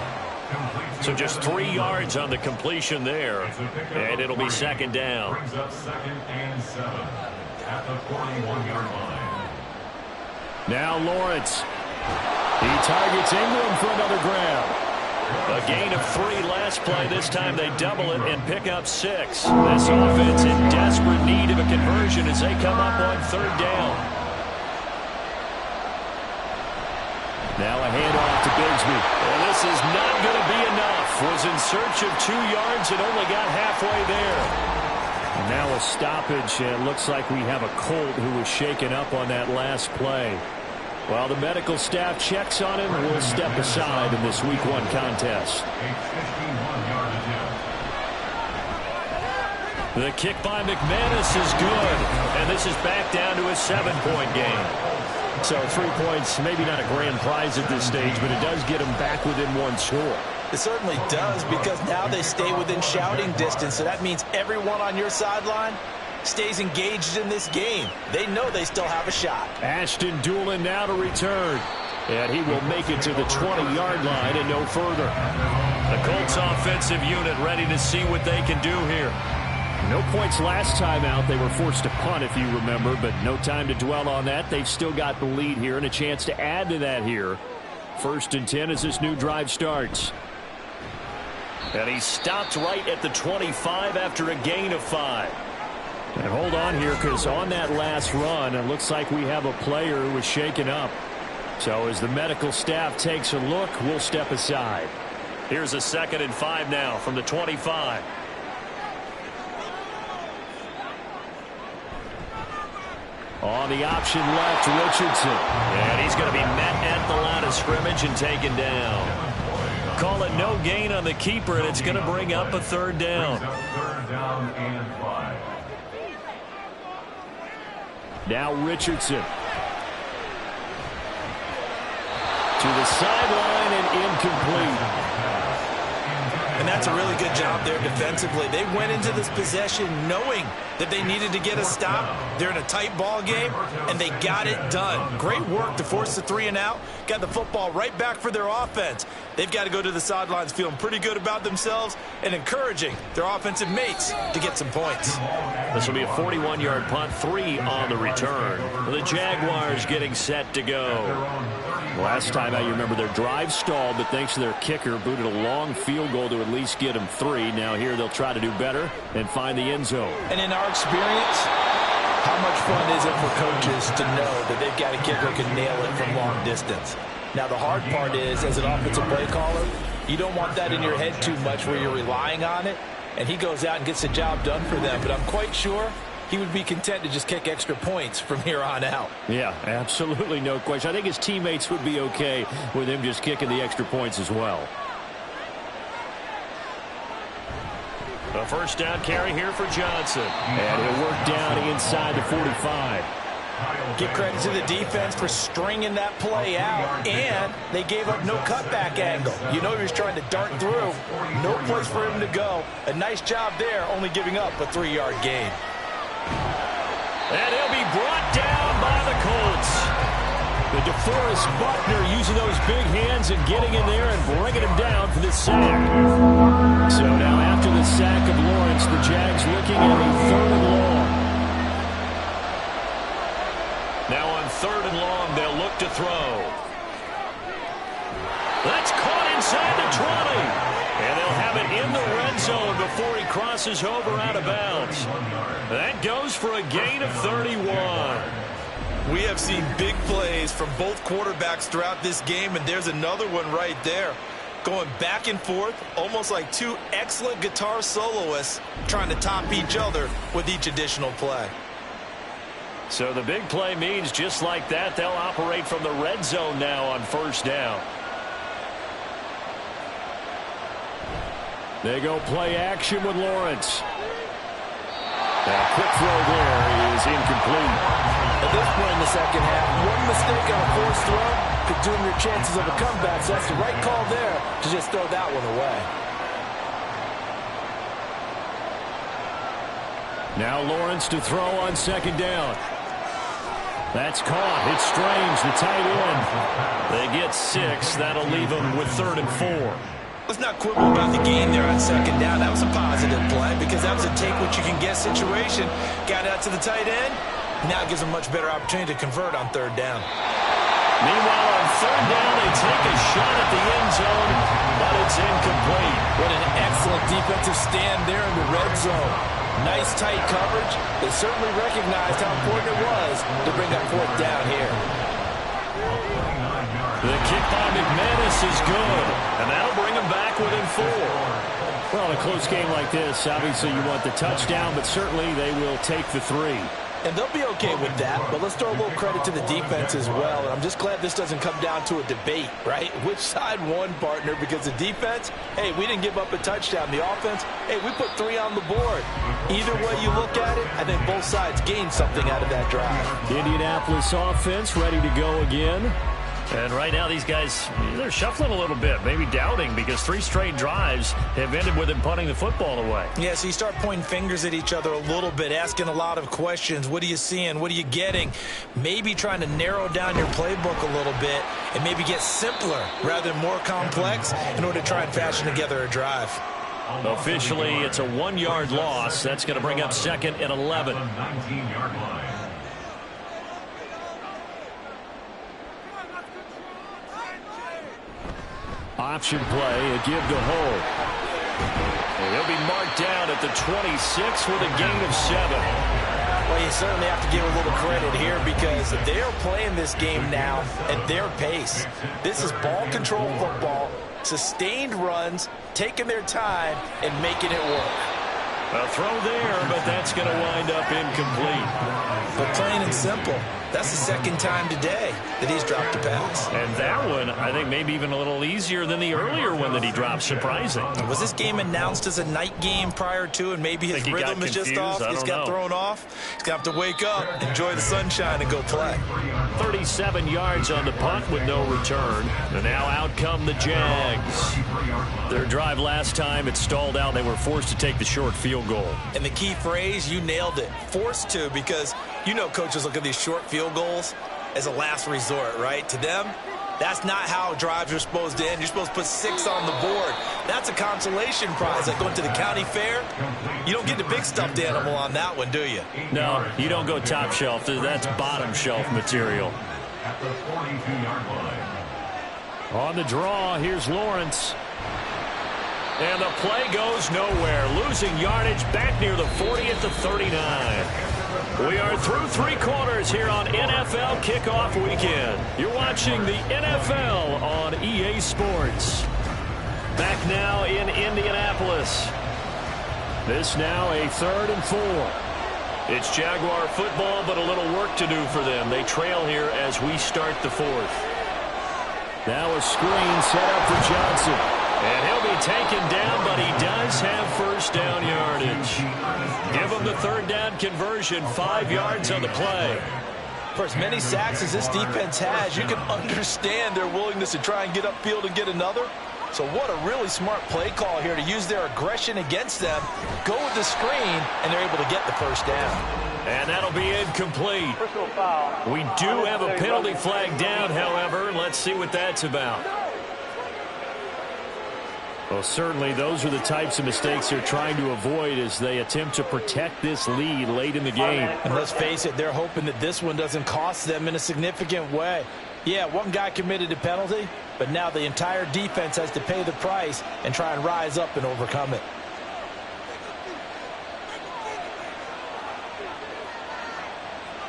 So just 3 yards on the completion there, and it'll be second down. Brings up second and 7 at the 41-yard line. Now Lawrence. He targets Ingram for another grab. A gain of 3 last play. This time they double it and pick up 6. This offense in desperate need of a conversion as they come up on third down. Now a handoff to Bigsby. And this is not going to be enough. Was in search of 2 yards and only got halfway there. And now a stoppage, and it looks like we have a Colt who was shaken up on that last play. While the medical staff checks on him, we'll step aside in this Week 1 contest. The kick by McManus is good, and this is back down to a 7-point game. So 3 points, maybe not a grand prize at this stage, but it does get them back within 1 score. It certainly does, because now they stay within shouting distance, so that means everyone on your sideline stays engaged in this game. They know they still have a shot. Ashton Doolin now to return. And he will make it to the 20-yard line and no further. The Colts offensive unit ready to see what they can do here. No points last time out. They were forced to punt, if you remember, but no time to dwell on that. They've still got the lead here and a chance to add to that here. First and 10 as this new drive starts. And he stopped right at the 25 after a gain of 5. And hold on here, because on that last run, it looks like we have a player who was shaken up. So as the medical staff takes a look, we'll step aside. Here's a 2nd and 5 now from the 25. On the option left, Richardson. And he's going to be met at the line of scrimmage and taken down. Call it no gain on the keeper, and it's going to bring up a third down. Third down and 5. Now Richardson. To the sideline and incomplete. And that's a really good job there defensively. They went into this possession knowing that they needed to get a stop. They're in a tight ball game, and they got it done. Great work to force the 3 and out. Got the football right back for their offense. They've got to go to the sidelines feeling pretty good about themselves and encouraging their offensive mates to get some points. This will be a 41-yard punt, 3 on the return. The Jaguars getting set to go. Last time out, you remember their drive stalled, but thanks to their kicker, booted a long field goal to at least get them 3. Now here they'll try to do better and find the end zone. And in our experience, how much fun is it for coaches to know that they've got a kicker who can nail it from long distance? Now, the hard part is, as an offensive play caller, you don't want that in your head too much where you're relying on it, and he goes out and gets the job done for them. But I'm quite sure he would be content to just kick extra points from here on out. Yeah, absolutely no question. I think his teammates would be okay with him just kicking the extra points as well. A first down carry here for Johnson. And he'll work down inside the 45. Give credit to the defense for stringing that play out, and they gave up no cutback angle. You know he was trying to dart through. No place for him to go. A nice job there, only giving up a 3-yard gain. And he'll be brought down by the Colts. The DeForest Buckner using those big hands and getting in there and bringing him down for the sack. So now after the sack of Lawrence, the Jags looking at a 3rd and long. Now on 3rd and long, they'll look to throw. That's caught inside the 20. And they'll have it in the red zone before he crosses over out of bounds. That goes for a gain of 31. We have seen big plays from both quarterbacks throughout this game, and there's another one right there. Going back and forth, almost like 2 excellent guitar soloists trying to top each other with each additional play. So the big play means just like that, they'll operate from the red zone now on 1st down. They go play action with Lawrence. That quick throw there is incomplete. At this point in the second half, one mistake on a forced throw could doom your chances of a comeback. So that's the right call there to just throw that one away. Now Lawrence to throw on 2nd down. That's caught. It's Strange, the tight end. They get 6. That'll leave them with 3rd and 4. Let's not quibble about the gain there on 2nd down. That was a positive play because that was a take-what-you-can-get situation. Got out to the tight end. Now it gives them a much better opportunity to convert on 3rd down. Meanwhile, on 3rd down, they take a shot at the end zone, but it's incomplete. What an excellent defensive stand there in the red zone. Nice tight coverage. They certainly recognized how important it was to bring up 4th down here. The kick by McManus is good, and that'll bring them back within 4. Well, in a close game like this, obviously you want the touchdown, but certainly they will take the 3. And they'll be okay with that, but let's throw a little credit to the defense as well. And I'm just glad this doesn't come down to a debate, right? Which side won, partner? Because the defense, hey, we didn't give up a touchdown. The offense, hey, we put 3 on the board. Either way you look at it, I think both sides gained something out of that drive. Indianapolis offense ready to go again. And right now these guys, they're shuffling a little bit, maybe doubting, because 3 straight drives have ended with them punting the football away. Yeah, so you start pointing fingers at each other a little bit, asking a lot of questions. What are you seeing? What are you getting? Maybe trying to narrow down your playbook a little bit and maybe get simpler rather than more complex in order to try and fashion together a drive. Officially, it's a 1-yard loss. That's going to bring up 2nd and 11. 19-yard line. Option play, a give to Hull. And he'll be marked down at the 26 with a gain of 7. Well, you certainly have to give a little credit here because they're playing this game now at their pace. This is ball control football, sustained runs, taking their time, and making it work. A throw there, but that's going to wind up incomplete. But plain and simple, That's the second time today that he's dropped a pass. And that one, I think, maybe even a little easier than the earlier one that he dropped. Surprising. Was this game announced as a night game prior to, and maybe his rhythm is just off? He's got thrown off. He's going to have to wake up, enjoy the sunshine, and go play. 37 yards on the punt with no return. And now out come the Jags. Their drive last time, it stalled out. They were forced to take the short field goal. And the key phrase, you nailed it. Forced to, because you know coaches look at these short field goals as a last resort, right? To them, that's not how drives are supposed to end. You're supposed to put 6 on the board. That's a consolation prize. Like going to the county fair, you don't get the big stuffed animal on that one, do you? No, you don't go top shelf. That's bottom shelf material. At the 42-yard line. On the draw, here's Lawrence. And the play goes nowhere. Losing yardage back near the 40 at the 39. We are through 3 quarters here on NFL Kickoff Weekend. You're watching the NFL on EA Sports. Back now in Indianapolis. This now a 3rd and 4. It's Jaguar football, but a little work to do for them. They trail here as we start the 4th. Now a screen set up for Johnson. And he'll be taken down, but he does have first down yardage. Give him the 3rd down conversion, 5 yards on the play. For as many sacks as this defense has, you can understand their willingness to try and get upfield and get another. So what a really smart play call here to use their aggression against them, go with the screen, and they're able to get the first down. And that'll be incomplete. We do have a penalty flag down, however. Let's see what that's about. Well, certainly those are the types of mistakes they're trying to avoid as they attempt to protect this lead late in the game. And let's face it, they're hoping that this one doesn't cost them in a significant way. Yeah, one guy committed a penalty, but now the entire defense has to pay the price and try and rise up and overcome it.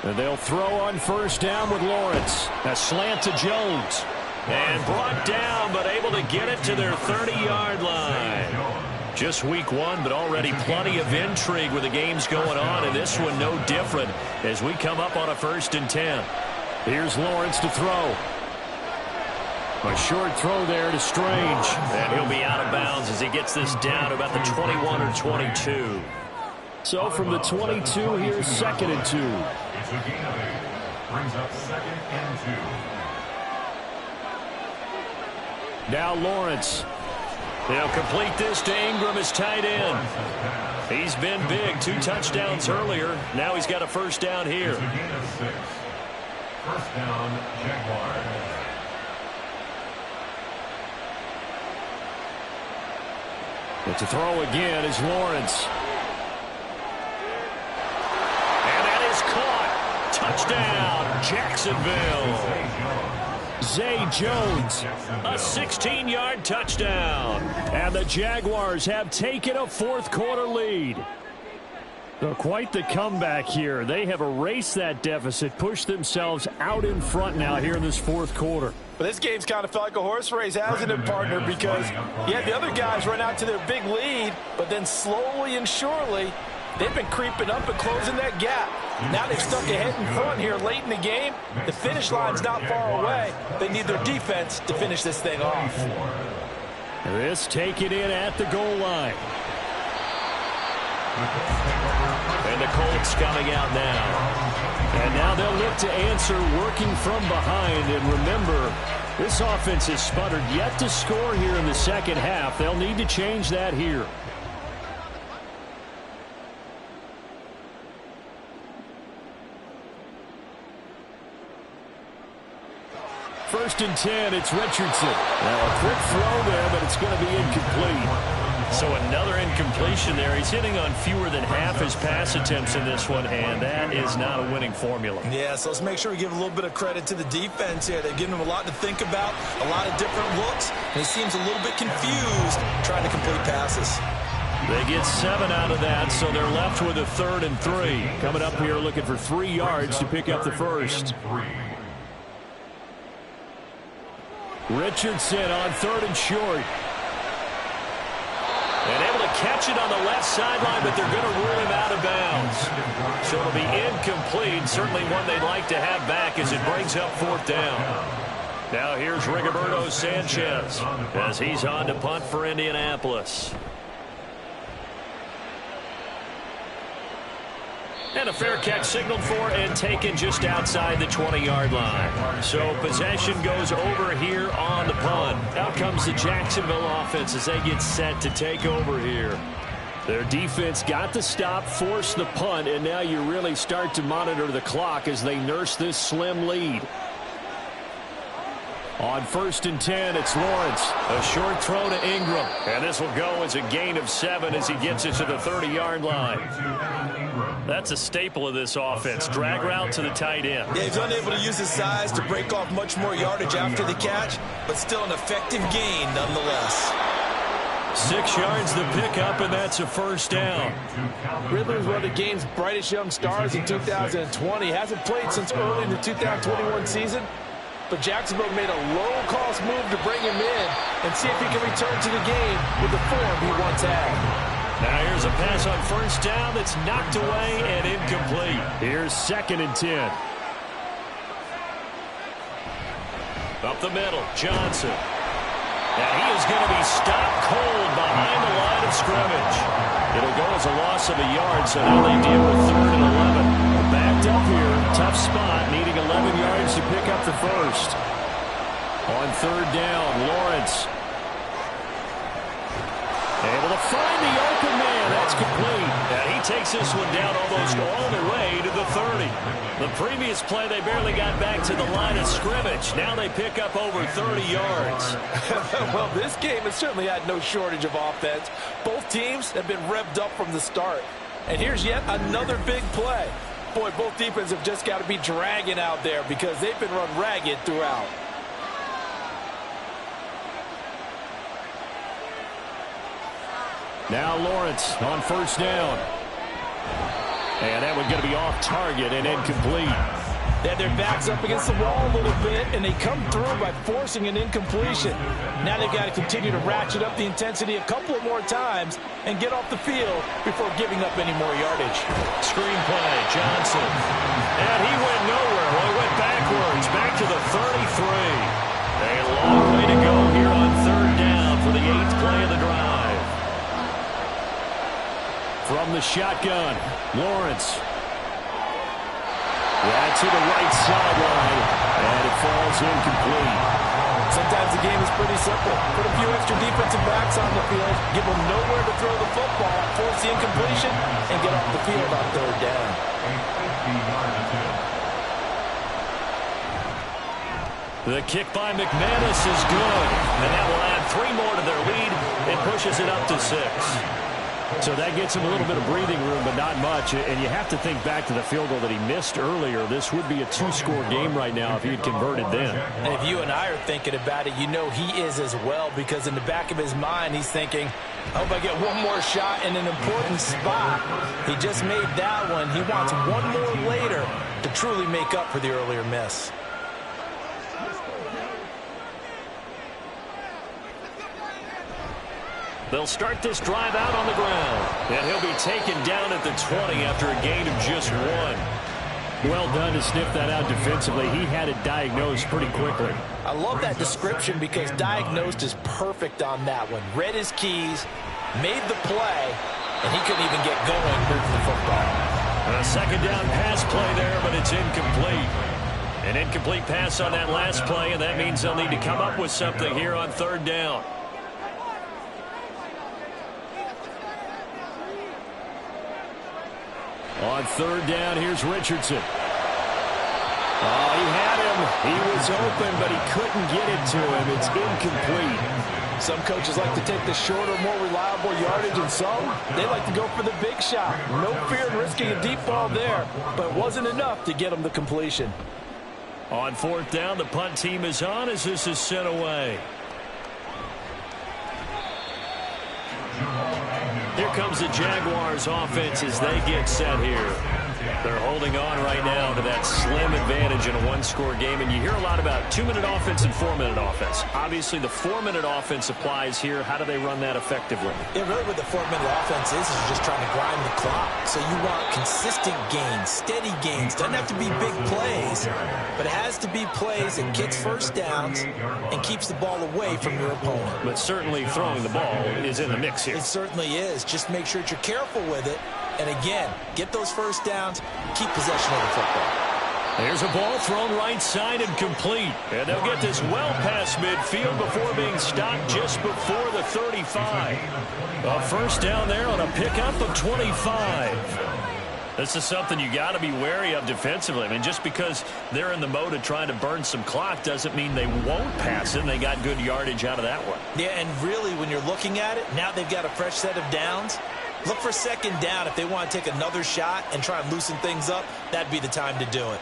And they'll throw on first down with Lawrence. A slant to Jones. And brought down, but able to get it to their 30-yard line. Just week 1, but already plenty of intrigue with the games going on, and this one no different as we come up on a 1st and 10. Here's Lawrence to throw. A short throw there to Strange. And he'll be out of bounds as he gets this down to about the 21 or 22. So from the 22, here's 2nd and 2. It's a gain of 8. Brings up 2nd and 2. Now Lawrence. They'll complete this to Ingram as tight end. He's been big. 2 touchdowns earlier. Now he's got a first down here. It's a gain of 6. First down, Jaguars. But to throw again is Lawrence. And that is caught. Touchdown, Jacksonville. Zay Jones, a 16-yard touchdown. And the Jaguars have taken a 4th quarter lead. So quite the comeback here. They have erased that deficit, pushed themselves out in front now here in this 4th quarter. But this game's kind of felt like a horse race, hasn't it, partner? Because, yeah, the other guys run out to their big lead, but then slowly and surely, they've been creeping up and closing that gap. Now they've stuck ahead in front here late in the game. The finish line's not far away. They need their defense to finish this thing off. This taken in at the goal line. And the Colts coming out now. And now they'll look to answer working from behind. And remember, this offense has sputtered yet to score here in the 2nd half. They'll need to change that here. First and 10, it's Richardson. Now a quick throw there, but it's going to be incomplete. So another incompletion there. He's hitting on fewer than half his pass attempts in this one, and that is not a winning formula. Yeah, so let's make sure we give a little bit of credit to the defense here. They've given him a lot to think about, a lot of different looks, and he seems a little bit confused trying to complete passes. They get 7 out of that, so they're left with a 3rd and 3. Coming up here looking for 3 yards to pick up the first. Richardson on 3rd and short. And able to catch it on the left sideline, but they're going to rule him out of bounds. Sanchez. So it'll be incomplete. Certainly one they'd like to have back as it brings up 4th down. Now here's Rigoberto Sanchez as he's on to punt for Indianapolis. And a fair catch signaled for and taken just outside the 20-yard line. So possession goes over here on the punt. Out comes the Jacksonville offense as they get set to take over here. Their defense got the stop, forced the punt, and now you really start to monitor the clock as they nurse this slim lead. On 1st and 10, it's Lawrence. A short throw to Ingram. And this will go as a gain of 7 as he gets it to the 30-yard line. That's a staple of this offense. Drag route to the tight end. Yeah, he's unable to use his size to break off much more yardage after the catch, but still an effective gain nonetheless. 6 yards the pickup, and that's a 1st down. Ridley was one of the game's brightest young stars in 2020. Hasn't played since early in the 2021 season. But Jacksonville made a low-cost move to bring him in and see if he can return to the game with the form he once had. Now here's a pass on 1st down that's knocked away and incomplete. Here's 2nd and 10. Up the middle, Johnson. And he is going to be stopped cold behind the line of scrimmage. It'll go as a loss of a yard, so now they deal with 3rd and 11. Backed up here, tough spot, needing 11 yards to pick up the 1st. On 3rd down, Lawrence. Able to find the open man. That's complete. And he takes this one down almost all the way to the 30. The previous play, they barely got back to the line of scrimmage. Now they pick up over 30 yards. Well, this game has certainly had no shortage of offense. Both teams have been revved up from the start. And here's yet another big play. Boy, both defenses have just got to be dragging out there because they've been run ragged throughout. Now Lawrence on 1st down. And that one's going to be off target and incomplete. They had their backs up against the wall a little bit, and they come through by forcing an incompletion. Now they've got to continue to ratchet up the intensity a couple of more times and get off the field before giving up any more yardage. Screen play, Johnson. And he went nowhere. Well, he went backwards, back to the 33. A long way to go here on 3rd down for the 8th play of the drive. From the shotgun, Lawrence. That's to the right sideline, and it falls incomplete. Sometimes the game is pretty simple. Put a few extra defensive backs on the field, give them nowhere to throw the football, force the incompletion, and get off the field on 3rd down. The kick by McManus is good, and that will add 3 more to their lead. It pushes it up to 6. So that gets him a little bit of breathing room, but not much. And you have to think back to the field goal that he missed earlier. This would be a 2-score game right now if he had converted then. And if you and I are thinking about it, you know he is as well, because in the back of his mind, he's thinking, I hope I get one more shot in an important spot. He just made that one. He wants one more later to truly make up for the earlier miss. They'll start this drive out on the ground. And he'll be taken down at the 20 after a gain of just 1. Well done to sniff that out defensively. He had it diagnosed pretty quickly. I love that description because diagnosed is perfect on that one. Read his keys, made the play, and he couldn't even get going moving the football. A 2nd down pass play there, but it's incomplete. An incomplete pass on that last play, and that means they'll need to come up with something here on 3rd down. On 3rd down, here's Richardson. Oh, he had him. He was open, but he couldn't get it to him. It's incomplete. Some coaches like to take the shorter, more reliable yardage, and some, they like to go for the big shot. No fear in risking a deep ball there, but it wasn't enough to get him the completion. On 4th down, the punt team is on as this is sent away. Here comes the Jaguars offense as they get set here. They're holding on right now to that slim advantage in a 1-score game. And you hear a lot about 2-minute offense and 4-minute offense. Obviously, the 4-minute offense applies here. How do they run that effectively? Yeah, really what the 4-minute offense is just trying to grind the clock. so you want consistent gains, steady gains. Doesn't have to be big plays, but it has to be plays that gets first downs and keeps the ball away from your opponent. But certainly throwing the ball is in the mix here. It certainly is. Just make sure that you're careful with it. And again, get those first downs, keep possession of the football. There's a ball thrown right side and complete. And they'll get this well past midfield before being stopped just before the 35. A first down there on a pickup of 25. This is something you got to be wary of defensively. I mean, just because they're in the mode of trying to burn some clock doesn't mean they won't pass it, and they got good yardage out of that one. Yeah, and really, when you're looking at it, now they've got a fresh set of downs. Look for second down. If they want to take another shot and try and loosen things up, that'd be the time to do it.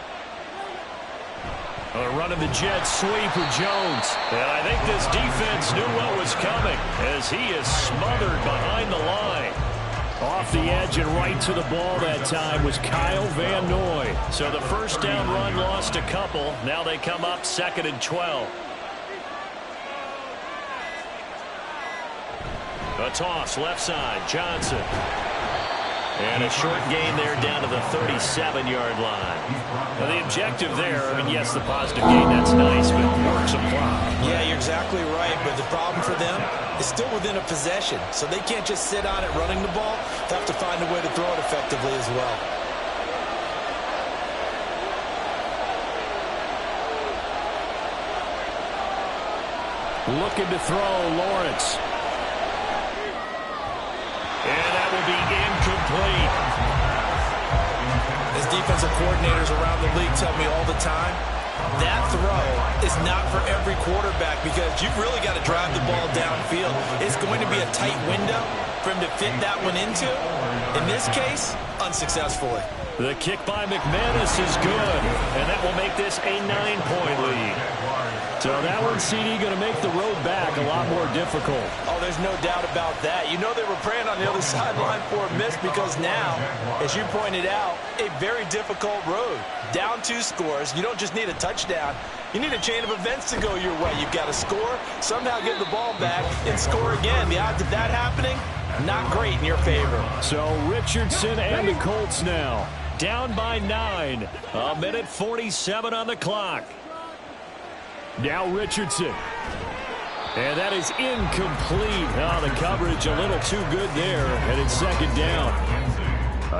A run of the jet sweep with Jones. And I think this defense knew what was coming as he is smothered behind the line. Off the edge and right to the ball that time was Kyle Van Noy. So the first down run lost a couple. Now they come up 2nd and 12. A toss left side, Johnson. And a short gain there down to the 37-yard line. Now the objective there, I mean, yes, the positive gain, that's nice, but work some clock. Yeah, you're exactly right, but the problem for them is still within a possession, so they can't just sit on it running the ball. They have to find a way to throw it effectively as well. Looking to throw, Lawrence. And that will be incomplete. As defensive coordinators around the league tell me all the time, that throw is not for every quarterback because you've really got to drive the ball downfield. It's going to be a tight window for him to fit that one into. In this case, unsuccessfully. The kick by McManus is good, and that will make this a 9-point lead. So that one, CD, going to make the road back a lot more difficult. Oh, there's no doubt about that. You know they were praying on the other sideline for a miss because now, as you pointed out, a very difficult road. Down 2 scores. You don't just need a touchdown. You need a chain of events to go your way. You've got to score, somehow get the ball back, and score again. The odds of that happening, not great in your favor. So Richardson and the Colts now down by 9. A minute 47 on the clock. Now Richardson. And that is incomplete. Oh, the coverage a little too good there. And it's 2nd down.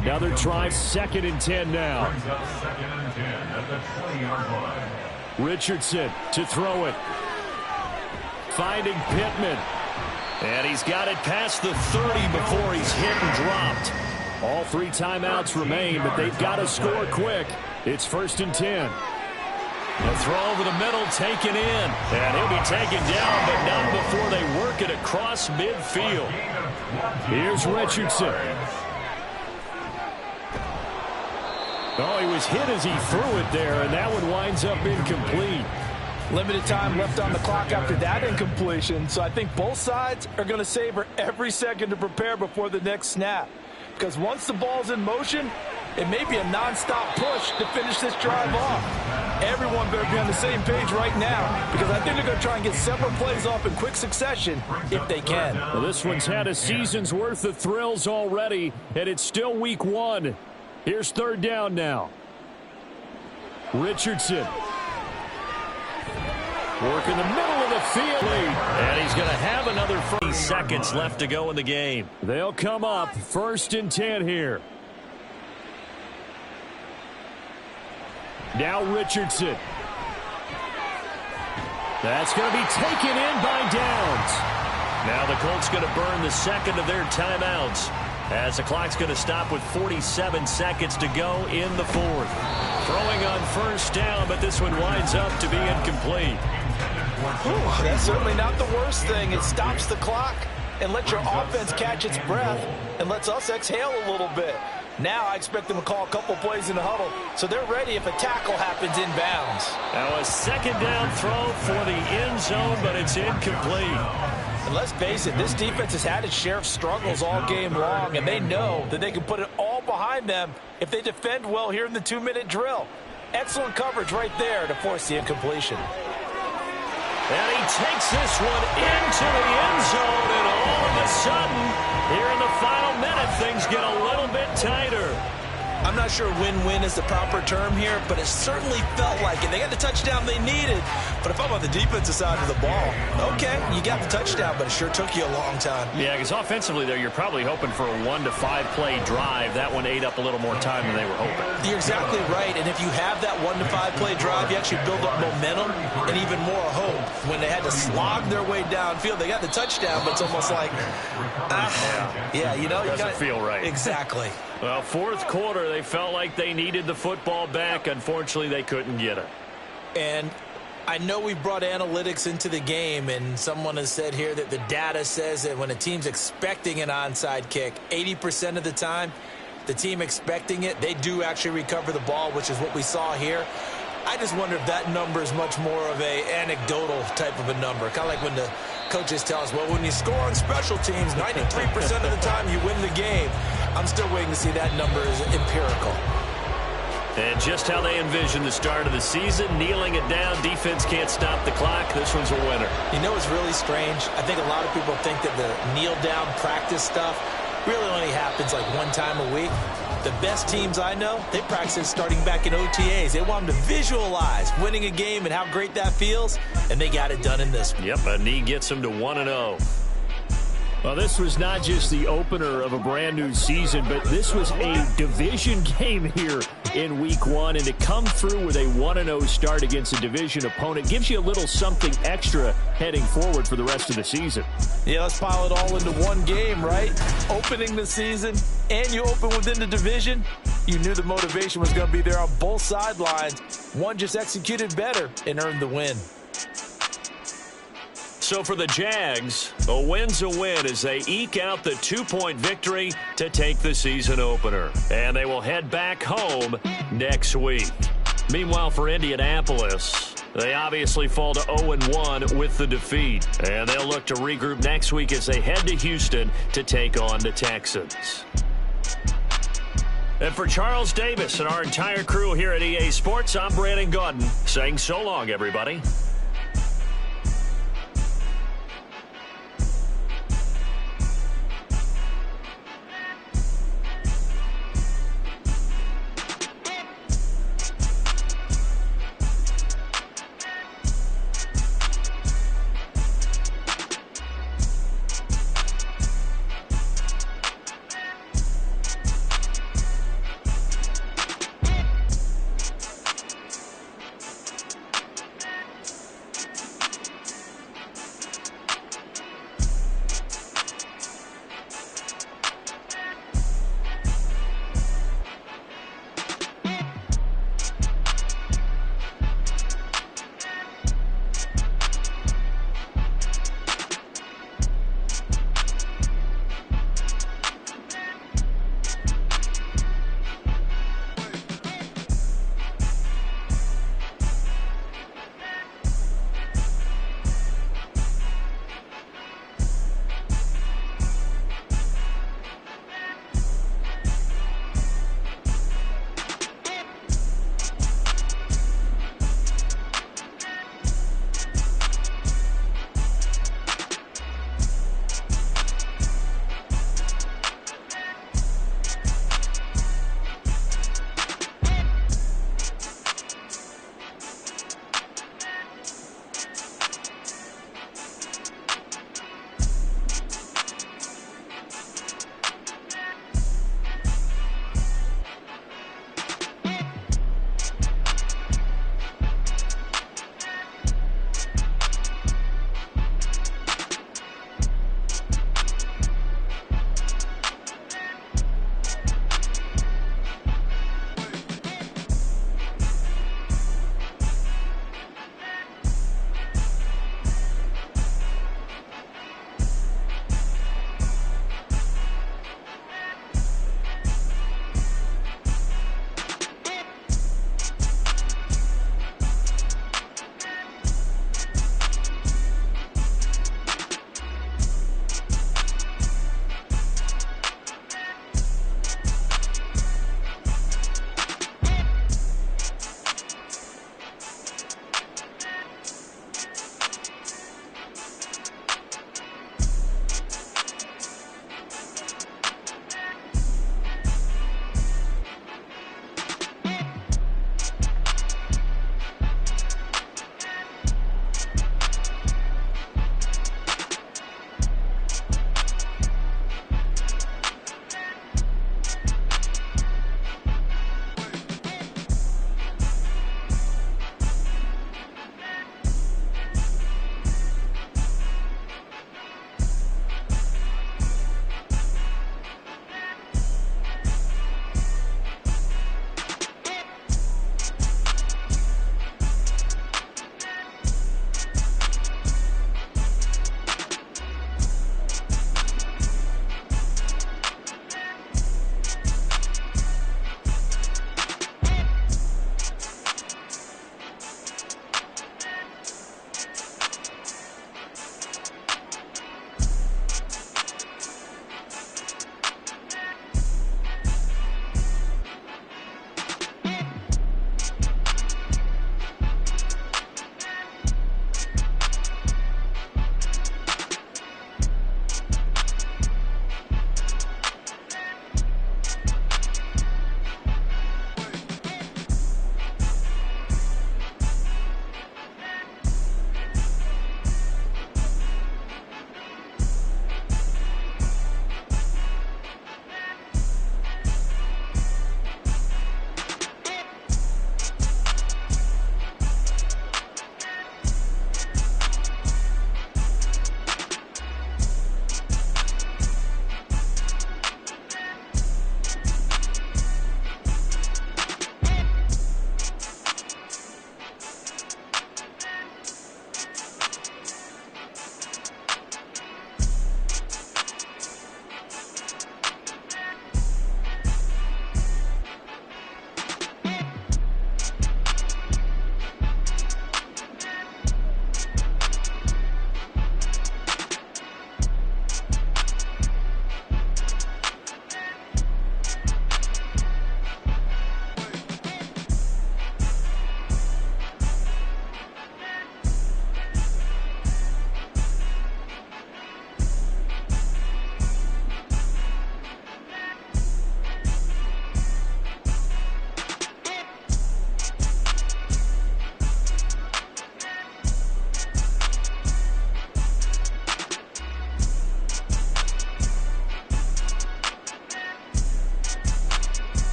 Another try, 2nd and 10 now. Richardson to throw it. Finding Pittman. And he's got it past the 30 before he's hit and dropped. All 3 timeouts remain, but they've got to score quick. It's 1st and 10. A throw over the middle, taken in. And he'll be taken down, but not before they work it across midfield. Here's Richardson. Oh, he was hit as he threw it there, and that one winds up incomplete. Limited time left on the clock after that incompletion, so I think both sides are going to savor every second to prepare before the next snap. Because once the ball's in motion, it may be a nonstop push to finish this drive off. Everyone better be on the same page right now because I think they're going to try and get several plays off in quick succession if they can. Well, this one's had a season's worth of thrills already, and it's still week 1. Here's 3rd down now. Richardson. Working the middle of the field. And he's going to have another 30 seconds left to go in the game. They'll come up 1st and 10 here. Now Richardson. That's going to be taken in by Downs. Now the Colts going to burn the 2nd of their timeouts as the clock's going to stop with 47 seconds to go in the 4th. Throwing on 1st down, but this one winds up to be incomplete. Ooh, that's certainly not the worst thing. It stops the clock and lets your offense catch its breath and lets us exhale a little bit. Now I expect them to call a couple plays in the huddle, so they're ready if a tackle happens inbounds. Now a 2nd down throw for the end zone, but it's incomplete. And let's face it, this defense has had its share of struggles all game long, and they know that they can put it all behind them if they defend well here in the 2-minute drill. Excellent coverage right there to force the incompletion. And he takes this one into the end zone, and all of a sudden, here in the final minute, things get a little bit tighter. I'm not sure win-win is the proper term here, but it certainly felt like it. They got the touchdown they needed, but if I'm on the defensive side of the ball, okay, you got the touchdown, but it sure took you a long time. Yeah, because offensively there, you're probably hoping for a 1 to 5 play drive. That one ate up a little more time than they were hoping. You're exactly right, and if you have that 1 to 5 play drive, you actually build up momentum and even more hope. When they had to slog their way downfield, they got the touchdown, but it's almost like, yeah, you know, doesn't feel right. Exactly. Well, fourth quarter, they felt like they needed the football back. Unfortunately, they couldn't get it. And I know we brought analytics into the game, and someone has said here that the data says that when a team's expecting an onside kick, 80% of the time, the team expecting it, they do actually recover the ball, which is what we saw here. I just wonder if that number is much more of a anecdotal type of a number. Kind of like when the coaches tell us, well, when you score on special teams, 93% of the time you win the game. I'm still waiting to see that number is empirical. And just how they envision the start of the season, kneeling it down, defense can't stop the clock. This one's a winner. You know, it's really strange. I think a lot of people think that the kneel-down practice stuff really only happens like one time a week. The best teams I know, they practice starting back in OTAs. They want them to visualize winning a game and how great that feels, and they got it done in this one. Yep, a knee gets them to 1-0. Well, this was not just the opener of a brand new season, but this was a division game here in week 1, and to come through with a 1-0 start against a division opponent gives you a little something extra heading forward for the rest of the season. Yeah, let's pile it all into one game, right? Opening the season, and you open within the division. You knew the motivation was going to be there on both sidelines. One just executed better and earned the win. So for the Jags, a win's a win as they eke out the 2-point victory to take the season opener. And they will head back home next week. Meanwhile, for Indianapolis, they obviously fall to 0-1 with the defeat. And they'll look to regroup next week as they head to Houston to take on the Texans. And for Charles Davis and our entire crew here at EA Sports, I'm Brandon Gaudin saying so long, everybody.